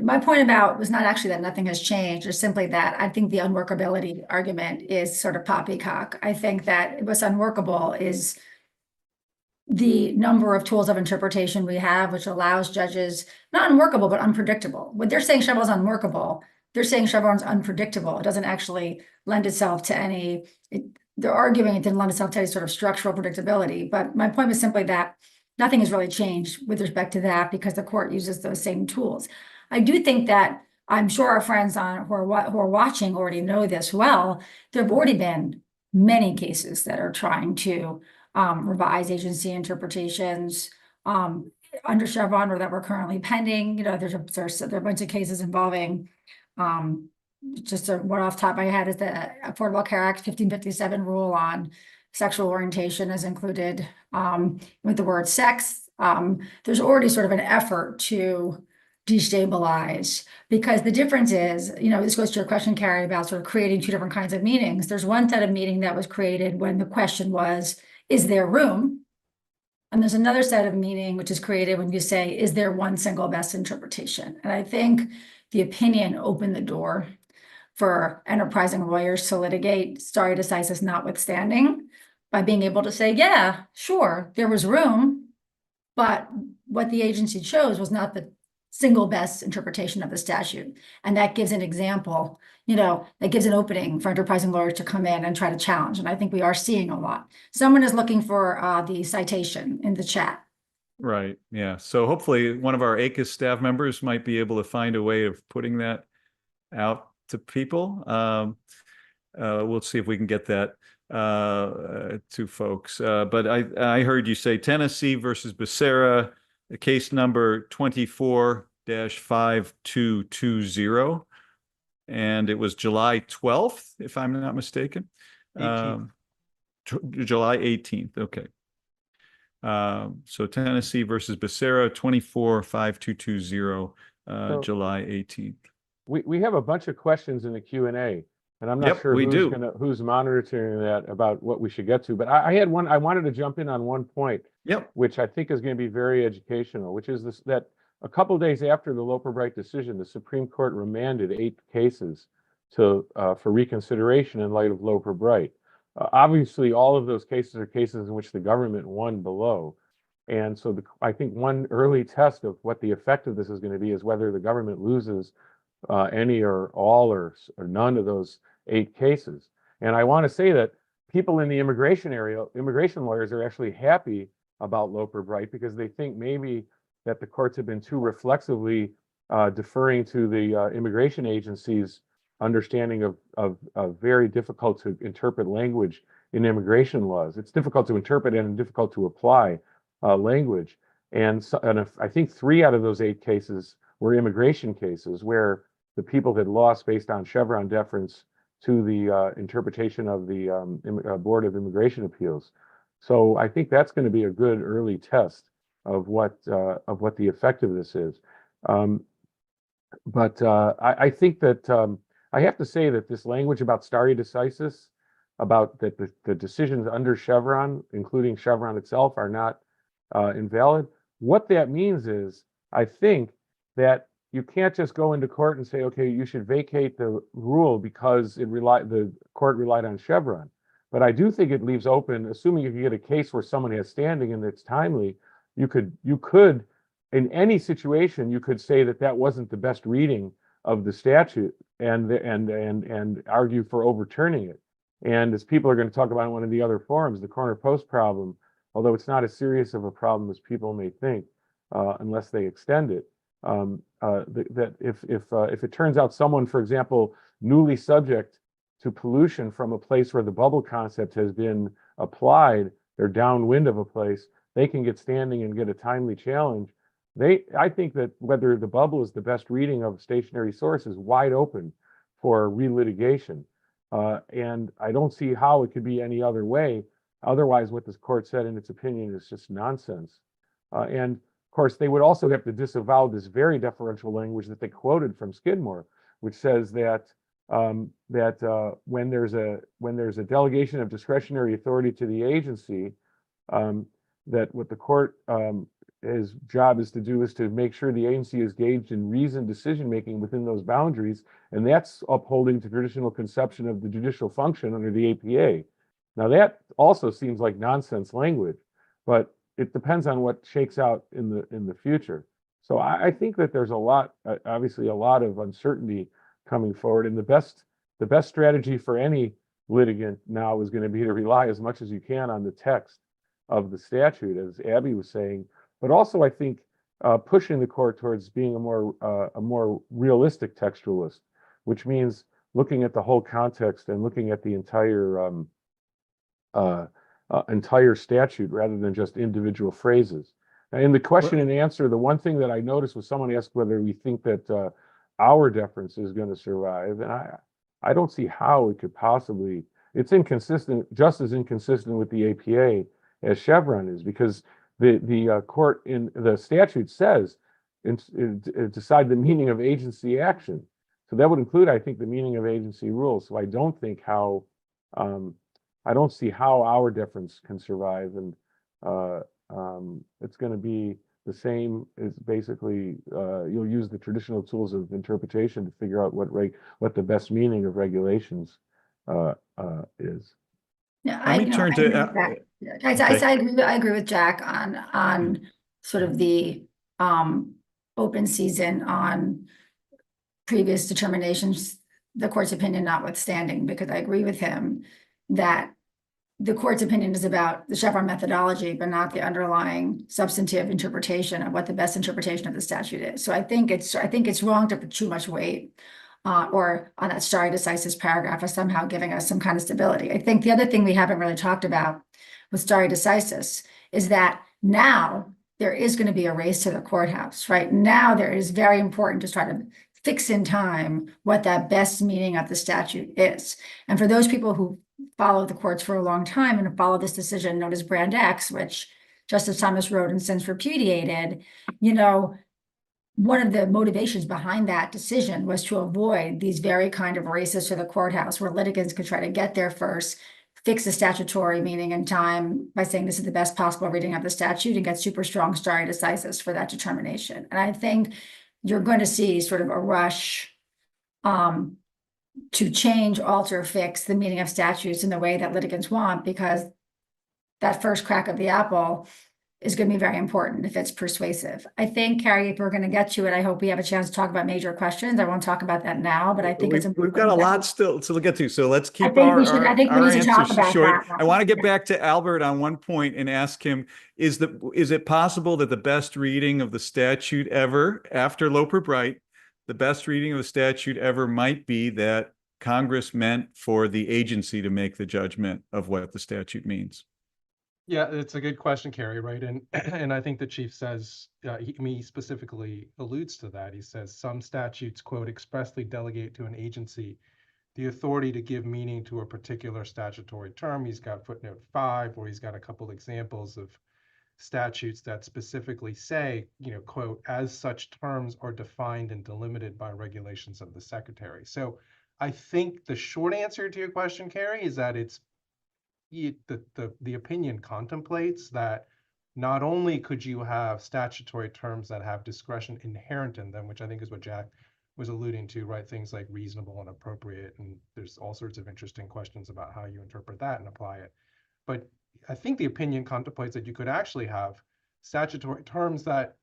My point about was not actually that nothing has changed, it's simply that I think the unworkability argument is sort of poppycock. I think that what's unworkable is the number of tools of interpretation we have, which allows judges, not unworkable, but unpredictable. When they're saying Chevron's unworkable, they're saying Chevron's unpredictable. It doesn't actually lend itself to any, they're arguing it didn't lend itself to any sort of structural predictability. But my point was simply that nothing has really changed with respect to that because the court uses those same tools. I do think that I'm sure our friends who are watching already know this well. There have already been many cases that are trying to revise agency interpretations under Chevron or that we're currently pending. You know, there are a bunch of cases involving just one off the top of my head is the Affordable Care Act 1557 rule on sexual orientation is included with the word sex. There's already sort of an effort to destabilize, because the difference is, you know, this goes to your question, Cary, about sort of creating two different kinds of meanings. There's one set of meaning that was created when the question was, is there room? And there's another set of meaning which is created when you say, is there one single best interpretation? And I think the opinion opened the door for enterprising lawyers to litigate stare decisis notwithstanding by being able to say, yeah, sure, there was room, but what the agency chose was not the single best interpretation of the statute. And that gives an example, you know, that gives an opening for enterprising lawyers to come in and try to challenge. And I think we are seeing a lot. Someone is looking for the citation in the chat. Right. Yeah. So hopefully one of our ACUS staff members might be able to find a way of putting that out to people. We'll see if we can get that to folks. But I heard you say Tennessee versus Becerra, case number 24-5220, and it was July 12th, if I'm not mistaken. 18th. July 18th. Okay. So Tennessee versus Becerra, 24-5220, July 18th. We have a bunch of questions in the Q&A, and I'm not sure who's monitoring that about what we should get to. But I had one. I wanted to jump in on one point, which I think is going to be very educational, which is this: that a couple of days after the Loper Bright decision, the Supreme Court remanded 8 cases for reconsideration in light of Loper Bright. Obviously, all of those cases are cases in which the government won below. And so I think one early test of what the effect of this is going to be is whether the government loses any or all or none of those 8 cases. And I want to say that people in the immigration area, immigration lawyers, are actually happy about Loper Bright because they think maybe that the courts have been too reflexively deferring to the immigration agencies' understanding of very difficult to interpret language in immigration laws. It's difficult to interpret and difficult to apply language. And I think 3 out of those 8 cases were immigration cases where the people had lost based on Chevron deference to the interpretation of the Board of Immigration Appeals. So I think that's going to be a good early test of what the effect of this is. But I think that I have to say that this language about stare decisis, about that the decisions under Chevron, including Chevron itself, are not invalid. What that means is, I think that you can't just go into court and say, okay, you should vacate the rule because the court relied on Chevron. But I do think it leaves open, assuming you can get a case where someone has standing and it's timely, you could in any situation, you could say that that wasn't the best reading of the statute and argue for overturning it. And as people are going to talk about in one of the other forums, the corner post problem, although it's not as serious of a problem as people may think, unless they extend it, that if it turns out someone, for example, newly subject to pollution from a place where the bubble concept has been applied, they're downwind of a place, they can get standing and get a timely challenge. I think that whether the bubble is the best reading of a stationary source is wide open for relitigation. And I don't see how it could be any other way. Otherwise, what this court said in its opinion is just nonsense. And of course, they would also have to disavow this very deferential language that they quoted from Skidmore, which says that when there's a delegation of discretionary authority to the agency, that what the court his job is to do is to make sure the agency is engaged in reasoned decision-making within those boundaries, and that's upholding the traditional conception of the judicial function under the APA. Now, that also seems like nonsense language, but it depends on what shakes out in the future. So I think that there's obviously a lot of uncertainty coming forward, and the best strategy for any litigant now is going to be to rely as much as you can on the text of the statute, as Abbe was saying, but also I think pushing the court towards being a more realistic textualist, which means looking at the whole context and looking at the entire statute rather than just individual phrases. In the question and answer, the one thing that I noticed was someone asked whether we think that our deference is going to survive, and I don't see how it could possibly. It's inconsistent, just as inconsistent with the APA as Chevron is, because the court in the statute says decide the meaning of agency action. So that would include, I think, the meaning of agency rules. So I don't see how our deference can survive, and it's going to be the same as basically you'll use the traditional tools of interpretation to figure out what the best meaning of regulations is. Yeah, Let me turn to. I agree with Jack on sort of the open season on previous determinations, the court's opinion notwithstanding, because I agree with him that the court's opinion is about the Chevron methodology, but not the underlying substantive interpretation of what the best interpretation of the statute is. So I think it's wrong to put too much weight or on that stare decisis paragraph as somehow giving us some kind of stability. I think the other thing we haven't really talked about with stare decisis is that now there is going to be a race to the courthouse, right? Now there is very important to try to fix in time what that best meaning of the statute is. And for those people who follow the courts for a long time and follow this decision known as Brand X, which Justice Thomas wrote and since repudiated, one of the motivations behind that decision was to avoid these very kind of races to the courthouse where litigants could try to get there first, fix the statutory meaning in time by saying this is the best possible reading of the statute and get super strong stare decisis for that determination. And I think you're going to see sort of a rush to change, alter, fix the meaning of statutes in the way that litigants want, because that first crack of the apple is going to be very important if it's persuasive. I think, Cary, if we're going to get to it, I hope we have a chance to talk about major questions. I won't talk about that now, but I think it's important. We've got a lot still to get to, so let's keep I think we need to talk about short. that. I want to get back to Elbert on one point and ask him, is it possible that the best reading of the statute ever, after Loper Bright, the best reading of the statute ever might be that Congress meant for the agency to make the judgment of what the statute means? Yeah, it's a good question, Cary, right? And I think the chief says, he specifically alludes to that. He says some statutes, quote, expressly delegate to an agency the authority to give meaning to a particular statutory term. He's got footnote 5, where he's got a couple examples of statutes that specifically say, quote, as such terms are defined and delimited by regulations of the secretary. So I think the short answer to your question, Cary, is that the opinion contemplates that not only could you have statutory terms that have discretion inherent in them, which I think is what Jack was alluding to, right? Things like reasonable and appropriate, and there's all sorts of interesting questions about how you interpret that and apply it. But I think the opinion contemplates that you could actually have statutory terms that,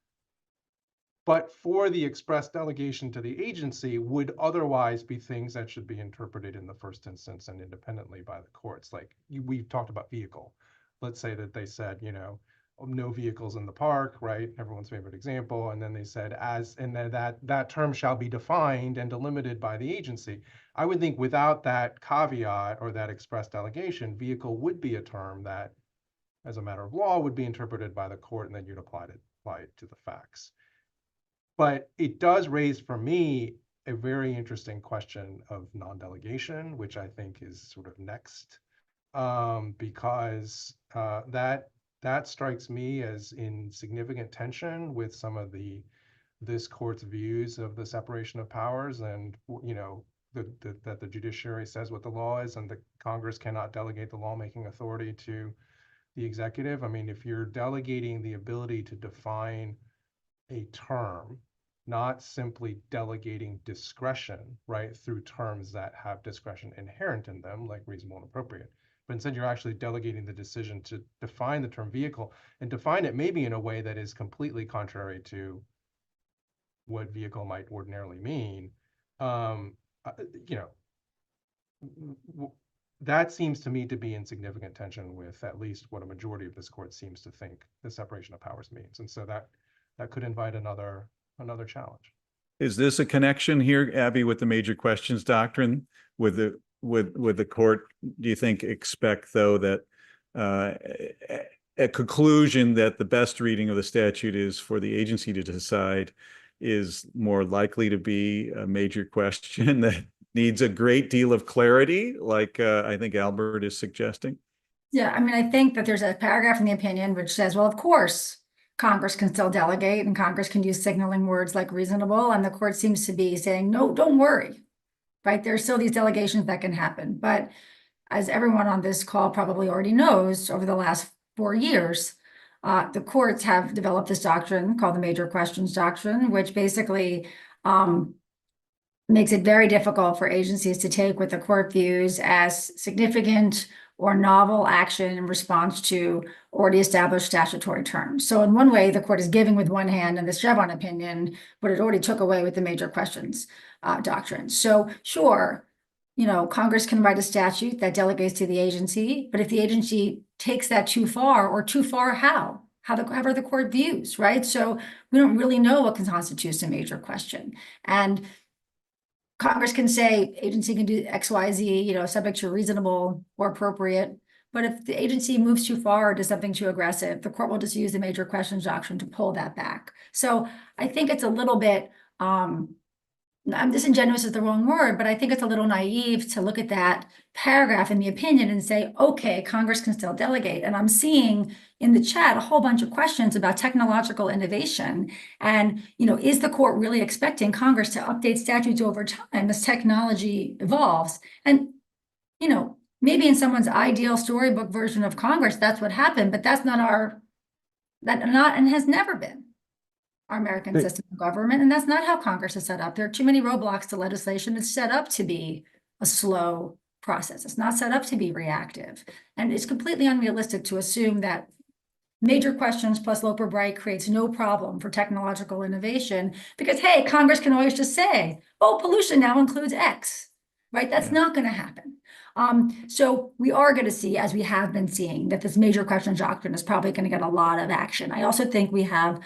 but for the express delegation to the agency, would otherwise be things that should be interpreted in the first instance and independently by the courts. Like we've talked about vehicle. Let's say that they said, no vehicles in the park, right? Everyone's favorite example. And then they said and then that term shall be defined and delimited by the agency. I would think without that caveat or that express delegation, vehicle would be a term that, as a matter of law, would be interpreted by the court, and then you'd apply it to the facts. But it does raise for me a very interesting question of non-delegation, which I think is sort of next, because that strikes me as in significant tension with some of this court's views of the separation of powers, and that the judiciary says what the law is, and the Congress cannot delegate the lawmaking authority to the executive. I mean, if you're delegating the ability to define a term, not simply delegating discretion, right, through terms that have discretion inherent in them, like reasonable and appropriate, but instead you're actually delegating the decision to define the term vehicle and define it maybe in a way that is completely contrary to what vehicle might ordinarily mean. You know, that seems to me to be in significant tension with at least what a majority of this court seems to think the separation of powers means. And so that could invite another challenge. Is this a connection here, Abbe, with the major questions doctrine? With the court, do you think expect though that a conclusion that the best reading of the statute is for the agency to decide is more likely to be a major question that needs a great deal of clarity, like I think Elbert is suggesting? Yeah, I mean, I think that there's a paragraph in the opinion which says, well, of course, Congress can still delegate and Congress can use signaling words like reasonable. And the court seems to be saying, no, don't worry, right? There's still these delegations that can happen. But as everyone on this call probably already knows, over the last 4 years, the courts have developed this doctrine called the major questions doctrine, which basically makes it very difficult for agencies to take what the court views as significant or novel action in response to already established statutory terms. So in one way, the court is giving with one hand in the Chevron opinion, but it already took away with the major questions doctrine. So sure, you know, Congress can write a statute that delegates to the agency, but if the agency takes that too far, or too far however the court views, right? So we don't really know what constitutes a major question. And Congress can say agency can do X, Y, Z, you know, subject to reasonable or appropriate. But if the agency moves too far or does something too aggressive, the court will just use the major questions doctrine to pull that back. So I think it's a little bit, disingenuous is the wrong word, but I think it's a little naive to look at that paragraph in the opinion and say, okay, Congress can still delegate. And I'm seeing in the chat a whole bunch of questions about technological innovation. And, you know, is the court really expecting Congress to update statutes over time as technology evolves? And, you know, maybe in someone's ideal storybook version of Congress, that's what happened, but that's not and has never been our American system of government. And that's not how Congress is set up. There are too many roadblocks to legislation. It's set up to be a slow process. It's not set up to be reactive. And it's completely unrealistic to assume that major questions plus Loper Bright creates no problem for technological innovation because, hey, Congress can always just say, oh, pollution now includes X, right? That's not going to happen. So we are going to see, as we have been seeing, that this major questions doctrine is probably going to get a lot of action. I also think we have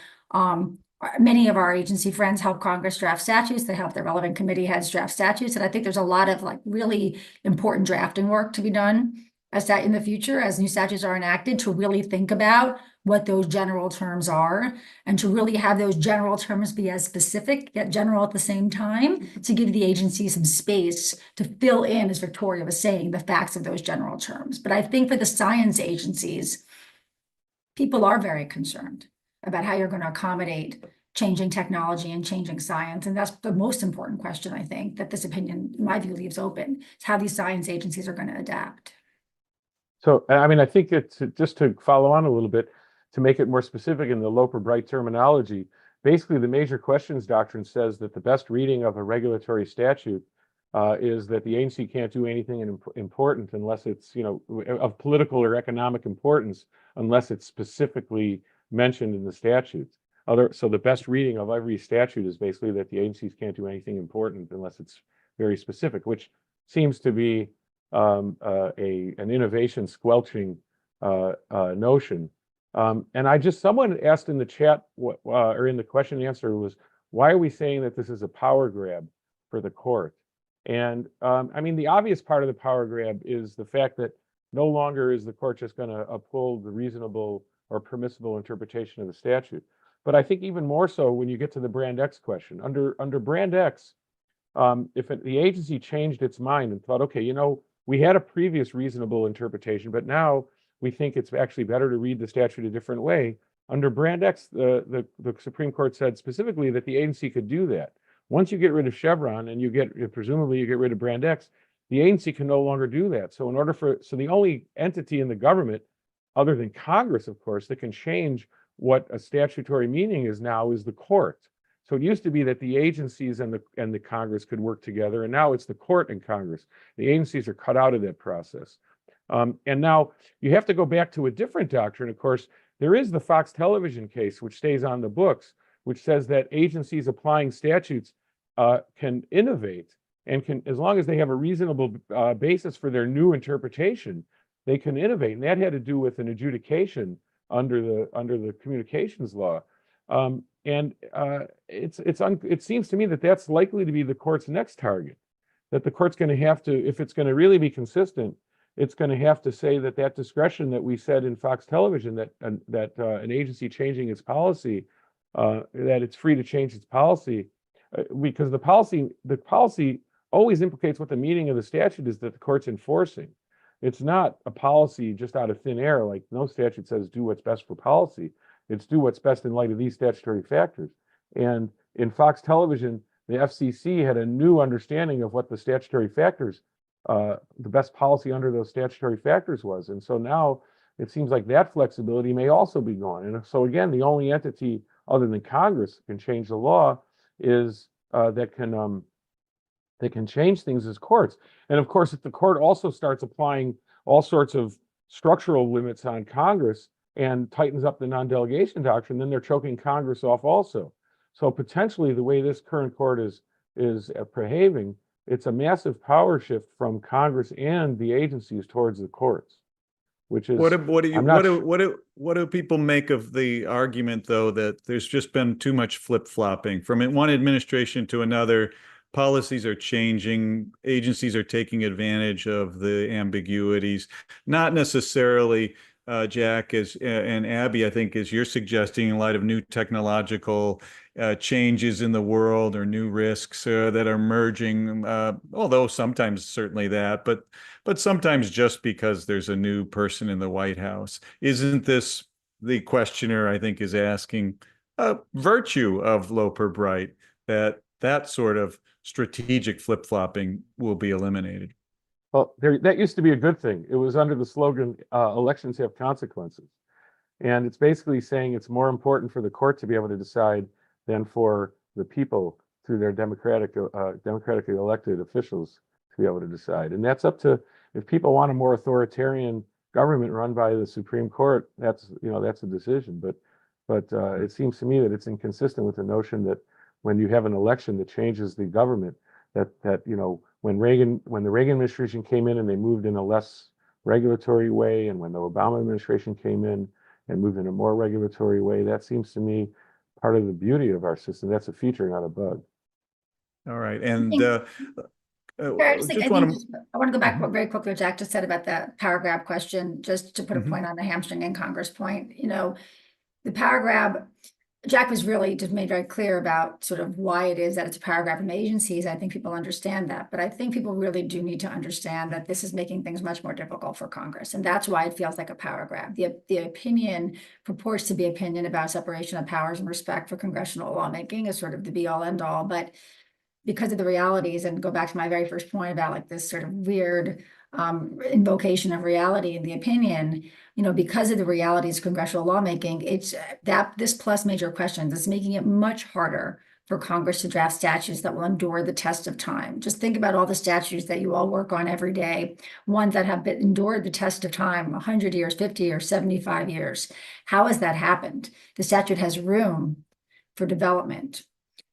many of our agency friends help Congress draft statutes. They help their relevant committee heads draft statutes. And I think there's a lot of like really important drafting work to be done in the future as new statutes are enacted to really think about what those general terms are and to really have those general terms be as specific yet general at the same time to give the agency some space to fill in, as Victoria was saying, the facts of those general terms. But I think for the science agencies, people are very concerned about how you're going to accommodate changing technology and changing science. And that's the most important question, I think, that this opinion, in my view, leaves open, is how these science agencies are going to adapt. So, I mean, I think it's just to follow on a little bit, to make it more specific in the Loper Bright terminology, basically the major questions doctrine says that the best reading of a regulatory statute is that the agency can't do anything important unless it's, you know, of political or economic importance, unless it's specifically mentioned in the statutes. So the best reading of every statute is basically that the agencies can't do anything important unless it's very specific, which seems to be an innovation squelching notion. And someone asked in the chat or in the question and answer was, why are we saying that this is a power grab for the court? And I mean, the obvious part of the power grab is the fact that no longer is the court just going to uphold the reasonable or permissible interpretation of the statute. But I think even more so when you get to the Brand X question. Under Brand X, if the agency changed its mind and thought, okay, you know, we had a previous reasonable interpretation, but now we think it's actually better to read the statute a different way. Under Brand X, the Supreme Court said specifically that the agency could do that. Once you get rid of Chevron and presumably you get rid of Brand X, the agency can no longer do that. So the only entity in the government other than Congress, of course, that can change what a statutory meaning is now is the court. So it used to be that the agencies and the Congress could work together, and now it's the court and Congress. The agencies are cut out of that process. And now you have to go back to a different doctrine. Of course, there is the Fox television case, which stays on the books, which says that agencies applying statutes can innovate and can, as long as they have a reasonable basis for their new interpretation, they can innovate. And that had to do with an adjudication under the communications law. It seems to me that that's likely to be the court's next target, that the court's going to have to, if it's going to really be consistent, it's going to have to say that that discretion that we said in Fox Television, that an agency changing its policy, that it's free to change its policy, because the policy always implicates what the meaning of the statute is that the court's enforcing. It's not a policy just out of thin air, like no statute says do what's best for policy. It's do what's best in light of these statutory factors. And in Fox Television, the FCC had a new understanding of what the statutory factors, the best policy under those statutory factors was. And so now it seems like that flexibility may also be gone. And so again, the only entity other than Congress can change the law is that can change things as courts. And of course, if the court also starts applying all sorts of structural limits on Congress and tightens up the non-delegation doctrine, then they're choking Congress off also. So potentially the way this current court is behaving, it's a massive power shift from Congress and the agencies towards the courts, which is what do people make of the argument, though, that there's just been too much flip-flopping from one administration to another? Policies are changing, agencies are taking advantage of the ambiguities, not necessarily, Jack, and Abbe, I think, as you're suggesting, in light of new technological changes in the world or new risks that are emerging, although sometimes certainly that, but sometimes just because there's a new person in the White House. Isn't this, the questioner, I think, is asking, a virtue of Loper Bright, that sort of strategic flip-flopping will be eliminated? Well, that used to be a good thing. It was under the slogan, elections have consequences. And it's basically saying it's more important for the court to be able to decide than for the people through their democratically elected officials to be able to decide. And that's up to, if people want a more authoritarian government run by the Supreme Court, that's a decision. But it seems to me that it's inconsistent with the notion that when you have an election that changes the government, that when the Reagan administration came in and they moved in a less regulatory way, and when the Obama administration came in and moved in a more regulatory way, that seems to me part of the beauty of our system. That's a feature, not a bug. All right, and I want to go back very quickly. Jack just said about that paragraph question, just to put a point on the hamstring in Congress point. The paragraph, Jack was really just made very clear about sort of why it is that it's a paragraph from agencies. I think people understand that, but I think people really do need to understand that this is making things much more difficult for Congress. And that's why it feels like a paragraph. The opinion purports to be opinion about separation of powers and respect for congressional lawmaking is sort of the be all end all, but because of the realities, and go back to my very first point about like this sort of weird invocation of reality in the opinion, because of the realities of congressional lawmaking, it's that this plus major questions is making it much harder for Congress to draft statutes that will endure the test of time. Just think about all the statutes that you all work on every day, ones that have endured the test of time, 100 years, 50 years, 75 years. How has that happened? The statute has room for development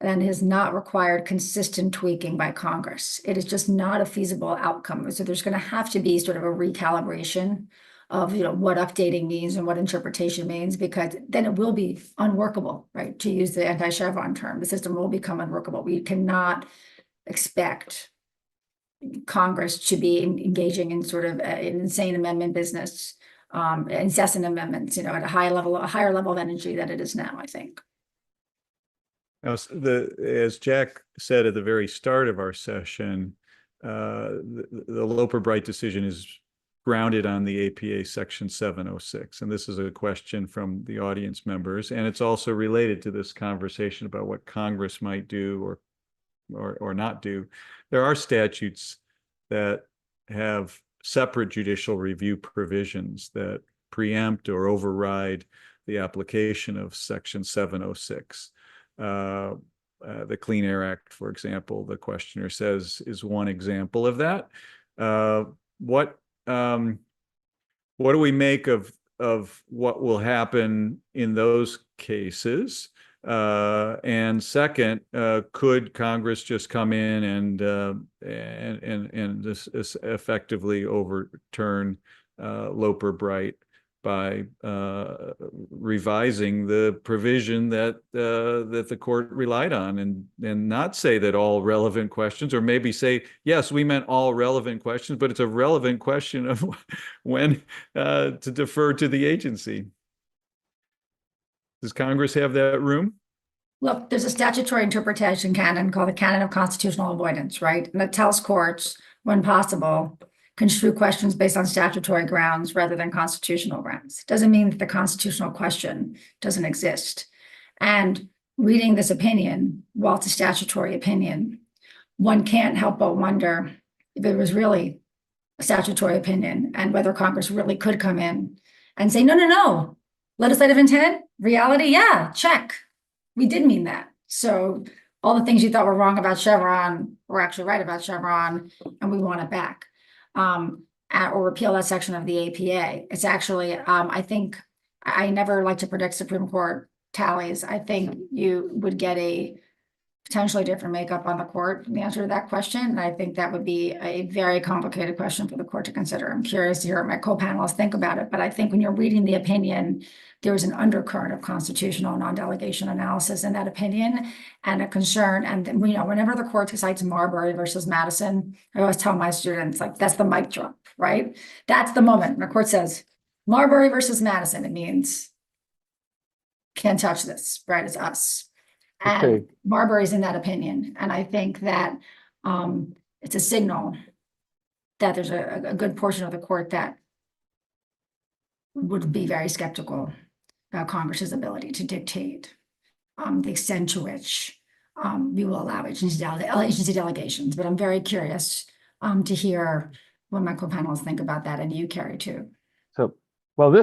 and has not required consistent tweaking by Congress. It is just not a feasible outcome. So there's going to have to be sort of a recalibration of what updating means and what interpretation means, because then it will be unworkable, right? To use the anti-Chevron term, the system will become unworkable. We cannot expect Congress to be engaging in sort of an insane amendment business, incessant amendments, at a higher level of energy than it is now, I think. Now, as Jack said at the very start of our session, the Loper Bright decision is grounded on the APA Section 706. And this is a question from the audience members. And it's also related to this conversation about what Congress might do or not do. There are statutes that have separate judicial review provisions that preempt or override the application of Section 706. The Clean Air Act, for example, the questioner says, is one example of that. What do we make of what will happen in those cases? And second, could Congress just come in and this effectively overturn Loper Bright by revising the provision that the court relied on, and not say that all relevant questions, or maybe say, yes, we meant all relevant questions, but it's a relevant question of when to defer to the agency. Does Congress have that room? Look, there's a statutory interpretation canon called the canon of constitutional avoidance, right? And it tells courts, when possible, construe questions based on statutory grounds rather than constitutional grounds. Doesn't mean that the constitutional question doesn't exist. And reading this opinion, while it's a statutory opinion, one can't help but wonder if it was really a statutory opinion and whether Congress really could come in and say, no, legislative intent, reality, yeah, check. We did mean that. So all the things you thought were wrong about Chevron were actually right about Chevron, and we want it back. Or repeal that section of the APA. It's actually, I think, I never like to predict Supreme Court tallies. I think you would get a potentially different makeup on the court in the answer to that question. And I think that would be a very complicated question for the court to consider. I'm curious to hear what my co-panelists think about it. But I think when you're reading the opinion, there's an undercurrent of constitutional non-delegation analysis in that opinion, and a concern. And whenever the court cites Marbury versus Madison, I always tell my students, like, that's the mic drop, right? That's the moment when the court says Marbury versus Madison. It means can't touch this, right? It's us. And Marbury's in that opinion. And I think that it's a signal that there's a good portion of the court that would be very skeptical about Congress's ability to dictate the extent to which we will allow agency delegations. But I'm very curious to hear what my co-panelists think about that, and you, Cary, too. So, well,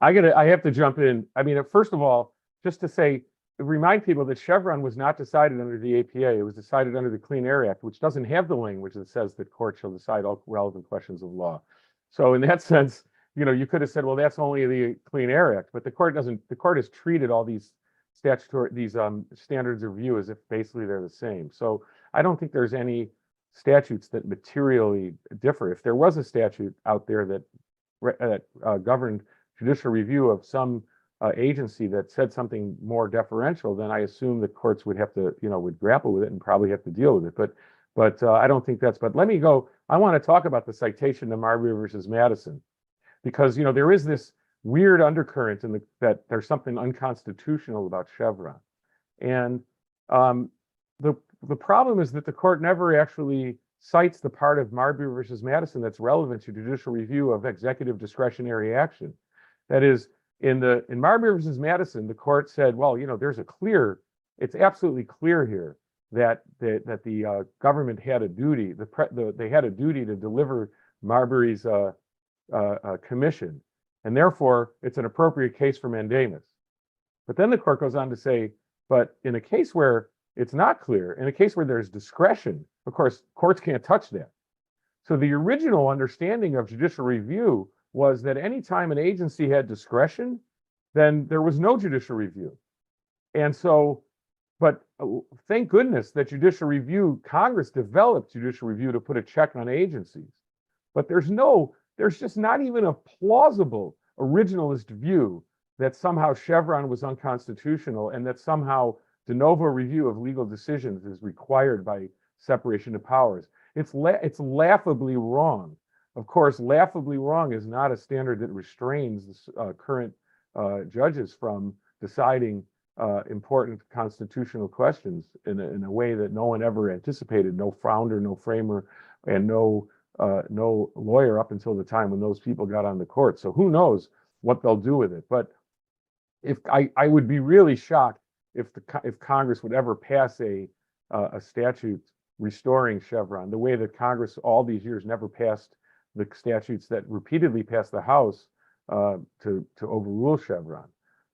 I have to jump in. I mean, first of all, just to say, remind people that Chevron was not decided under the APA. It was decided under the Clean Air Act, which doesn't have the language that says that courts shall decide all relevant questions of law. So in that sense, you could have said, well, that's only the Clean Air Act, but the court doesn't. The court has treated all these standards of review as if basically they're the same. So I don't think there's any statutes that materially differ. If there was a statute out there that governed judicial review of some agency that said something more deferential, then I assume the courts would have to, would grapple with it and probably have to deal with it. But I don't think that's. But let me go. I want to talk about the citation to Marbury versus Madison, because there is this weird undercurrent in that there's something unconstitutional about Chevron, and the problem is that the court never actually cites the part of Marbury versus Madison that's relevant to judicial review of executive discretionary action. That is, in Marbury versus Madison, the court said, well, it's absolutely clear here that the government had a duty, they had a duty to deliver Marbury's commission, and therefore it's an appropriate case for mandamus. But then the court goes on to say, but in a case where it's not clear, in a case where there's discretion, of course, courts can't touch that. So the original understanding of judicial review was that anytime an agency had discretion, then there was no judicial review. And so, but thank goodness that judicial review, Congress developed judicial review to put a check on agencies. But there's just not even a plausible originalist view that somehow Chevron was unconstitutional and that somehow de novo review of legal decisions is required by separation of powers. It's laughably wrong. Of course, laughably wrong is not a standard that restrains current judges from deciding important constitutional questions in a way that no one ever anticipated. No founder, no framer, and no lawyer up until the time when those people got on the court. So who knows what they'll do with it? But if I would be really shocked if Congress would ever pass a statute restoring Chevron, the way that Congress all these years never passed the statutes that repeatedly passed the House to overrule Chevron.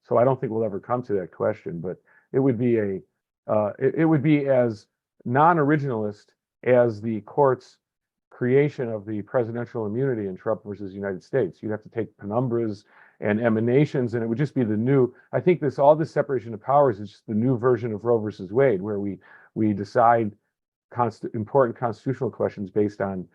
So I don't think we'll ever come to that question, but it would be it would be as non-originalist as the court's creation of the presidential immunity in Trump versus United States. You'd have to take penumbras and emanations, and it would just be the new. I think all this separation of powers is just the new version of Roe versus Wade, where we decide important constitutional questions based on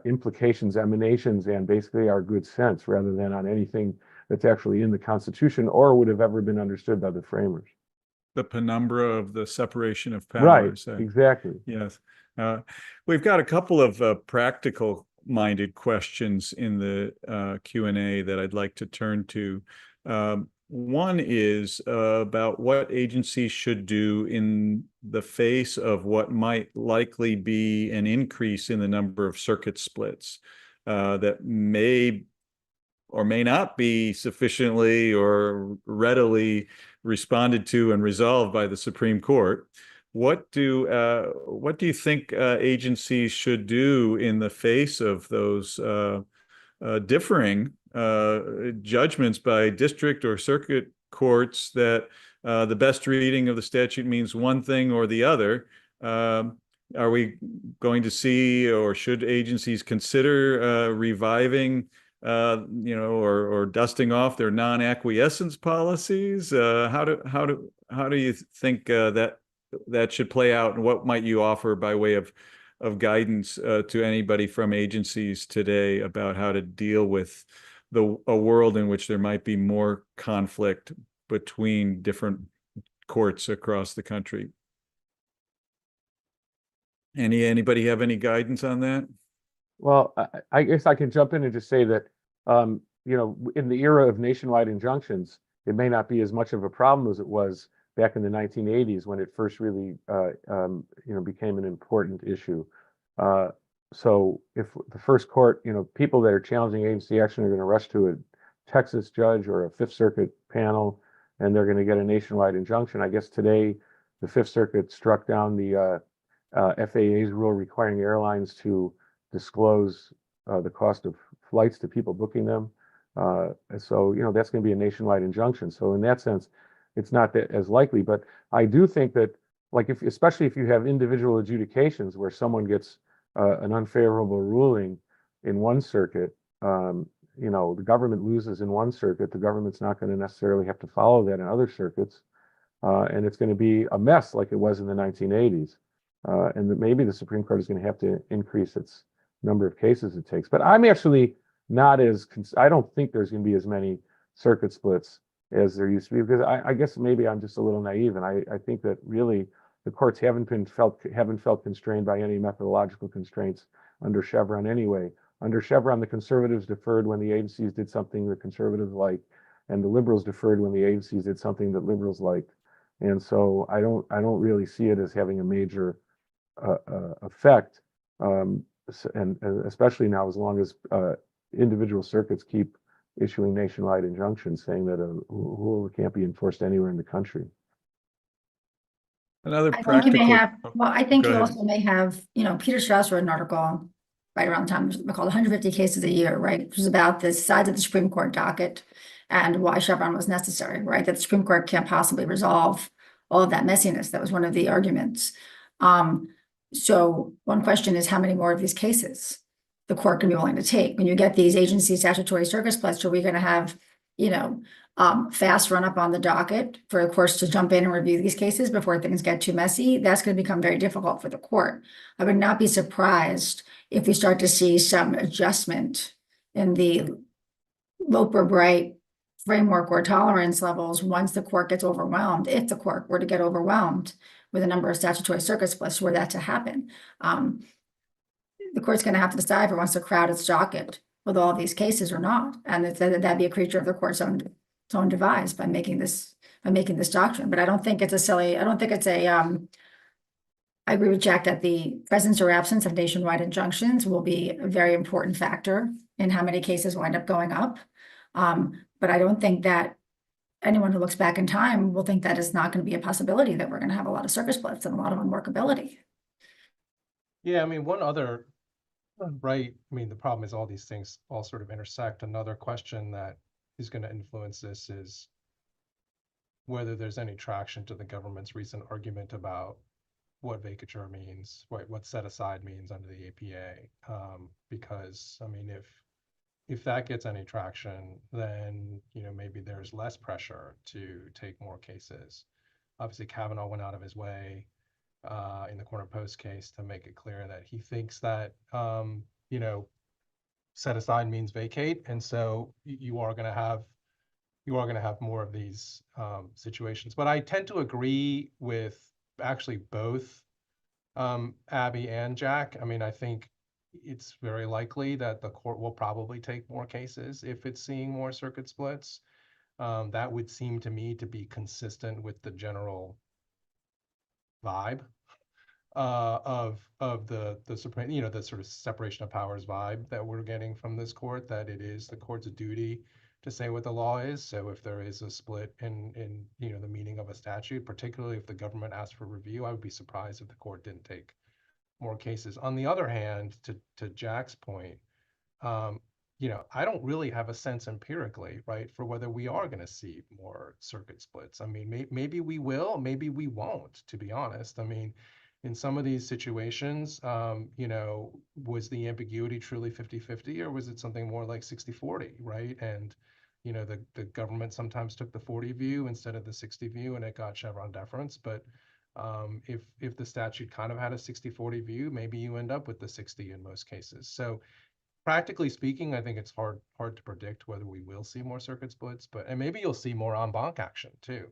implications, emanations, and basically our good sense, rather than on anything that's actually in the Constitution or would have ever been understood by the framers. The penumbra of the separation of powers. Right, exactly. Yes. We've got a couple of practical-minded questions in the Q&A that I'd like to turn to. One is about what agencies should do in the face of what might likely be an increase in the number of circuit splits that may or may not be sufficiently or readily responded to and resolved by the Supreme Court. What do you think agencies should do in the face of those differing judgments by district or circuit courts that the best reading of the statute means one thing or the other? Are we going to see, or should agencies consider reviving or dusting off their non-acquiescence policies? How do you think that should play out, and what might you offer by way of guidance to anybody from agencies today about how to deal with a world in which there might be more conflict between different courts across the country? Anybody have any guidance on that? Well, I guess I can jump in and just say that, in the era of nationwide injunctions, it may not be as much of a problem as it was back in the 1980s when it first really, became an important issue. So if the first court, people that are challenging agency action are going to rush to a Texas judge or a Fifth Circuit panel, and they're going to get a nationwide injunction. I guess today the Fifth Circuit struck down the FAA's rule requiring airlines to disclose the cost of flights to people booking them. So, that's going to be a nationwide injunction. So in that sense, it's not that as likely, but I do think that, like, especially if you have individual adjudications where someone gets an unfavorable ruling in one circuit, the government loses in one circuit, the government's not going to necessarily have to follow that in other circuits. And it's going to be a mess like it was in the 1980s. And that maybe the Supreme Court is going to have to increase its number of cases it takes. But I'm actually not I don't think there's going to be as many circuit splits as there used to be, because I guess maybe I'm just a little naive, and I think that really the courts haven't felt constrained by any methodological constraints under Chevron anyway. Under Chevron, the conservatives deferred when the agencies did something the conservatives liked, and the liberals deferred when the agencies did something that liberals liked. And so I don't really see it as having a major effect, and especially now, as long as individual circuits keep issuing nationwide injunctions saying that a rule can't be enforced anywhere in the country. Another I think practical. you may have, well, I think Go you ahead. also may have, Peter Strauss wrote an article right around the time called 150 Cases a Year, right? Which is about the size of the Supreme Court docket and why Chevron was necessary, right? That the Supreme Court can't possibly resolve all of that messiness. That was one of the arguments. So one question is, how many more of these cases the court can be willing to take? When you get these agency statutory circuit splits, are we going to have, fast run up on the docket for the courts to jump in and review these cases before things get too messy? That's going to become very difficult for the court. I would not be surprised if we start to see some adjustment in the Loper Bright framework or tolerance levels once the court gets overwhelmed, if the court were to get overwhelmed with a number of statutory circuit splits, were that to happen. The court's going to have to decide if it wants to crowd its docket with all these cases or not, and that'd be a creature of the court's own device by making this doctrine. But I don't think it's I agree with Jack that the presence or absence of nationwide injunctions will be a very important factor in how many cases wind up going up. But I don't think that anyone who looks back in time will think that it's not going to be a possibility that we're going to have a lot of circuit splits and a lot of unworkability. Yeah, one other, right, the problem is all these things all sort of intersect. Another question that is going to influence this is whether there's any traction to the government's recent argument about what vacatur means, what set aside means under the APA. Because I mean, if that gets any traction, then maybe there's less pressure to take more cases. Obviously, Kavanaugh went out of his way in the Corner Post case to make it clear that he thinks that set aside means vacate, and so you are going to have more of these situations. But I tend to agree with actually both Abbe and Jack. I mean, I think it's very likely that the court will probably take more cases if it's seeing more circuit splits. That would seem to me to be consistent with the general vibe of the Supreme, the sort of separation of powers vibe that we're getting from this court, that it is the court's duty to say what the law is. So if there is a split in the meaning of a statute, particularly if the government asks for review, I would be surprised if the court didn't take more cases. On the other hand, to Jack's point, I don't really have a sense empirically, right, for whether we are going to see more circuit splits. I mean, maybe we will, maybe we won't, to be honest. I mean, in some of these situations, was the ambiguity truly 50-50, or was it something more like 60-40, right? And, the government sometimes took the 40 view instead of the 60 view, and it got Chevron deference. But if the statute kind of had a 60-40 view, maybe you end up with the 60 in most cases. So practically speaking, I think it's hard to predict whether we will see more circuit splits, and maybe you'll see more en banc action too,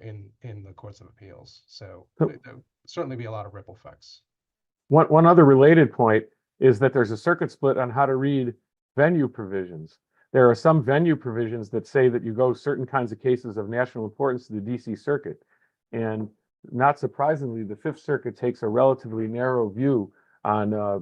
in the courts of appeals. So there'll certainly be a lot of ripple effects. One other related point is that there's a circuit split on how to read venue provisions. There are some venue provisions that say that you go certain kinds of cases of national importance to the DC Circuit. And not surprisingly, the Fifth Circuit takes a relatively narrow view on a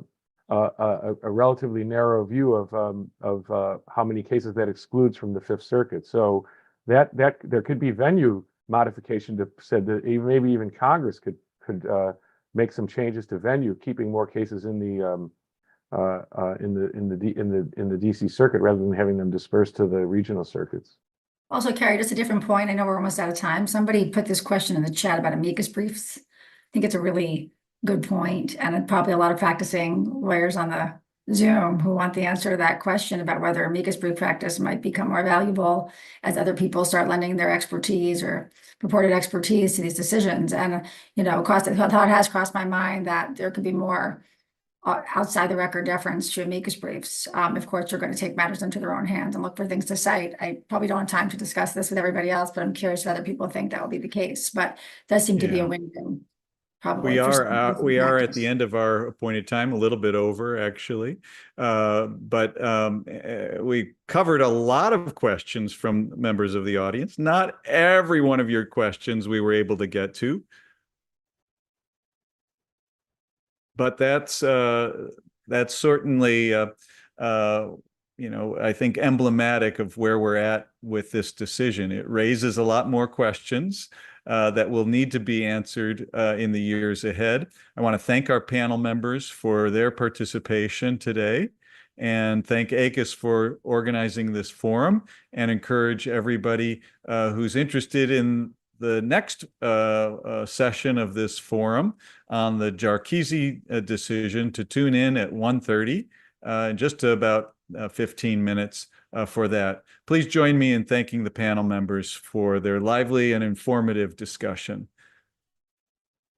relatively narrow view of how many cases that excludes from the Fifth Circuit. So that there could be venue modification to said that maybe even Congress could make some changes to venue, keeping more cases in the DC Circuit rather than having them dispersed to the regional circuits. Also, Cary, just a different point. I know we're almost out of time. Somebody put this question in the chat about amicus briefs. I think it's a really good point, and probably a lot of practicing lawyers on the Zoom who want the answer to that question about whether amicus brief practice might become more valuable as other people start lending their expertise or purported expertise to these decisions. And, the thought has crossed my mind that there could be more outside the record deference to amicus briefs if courts are going to take matters into their own hands and look for things to cite. I probably don't have time to discuss this with everybody else, but I'm curious if other people think that will be the case. But it does seem to be a window. Probably we are at the end of our appointed time, a little bit over actually, but we covered a lot of questions from members of the audience. Not every one of your questions we were able to get to, but that's certainly I think emblematic of where we're at with this decision. It raises a lot more questions that will need to be answered in the years ahead. I want to thank our panel members for their participation today, and thank ACUS for organizing this forum, and encourage everybody who's interested in the next session of this forum on the Jarkizi decision to tune in at 1:30 in just about 15 minutes for that. Please join me in thanking the panel members for their lively and informative discussion.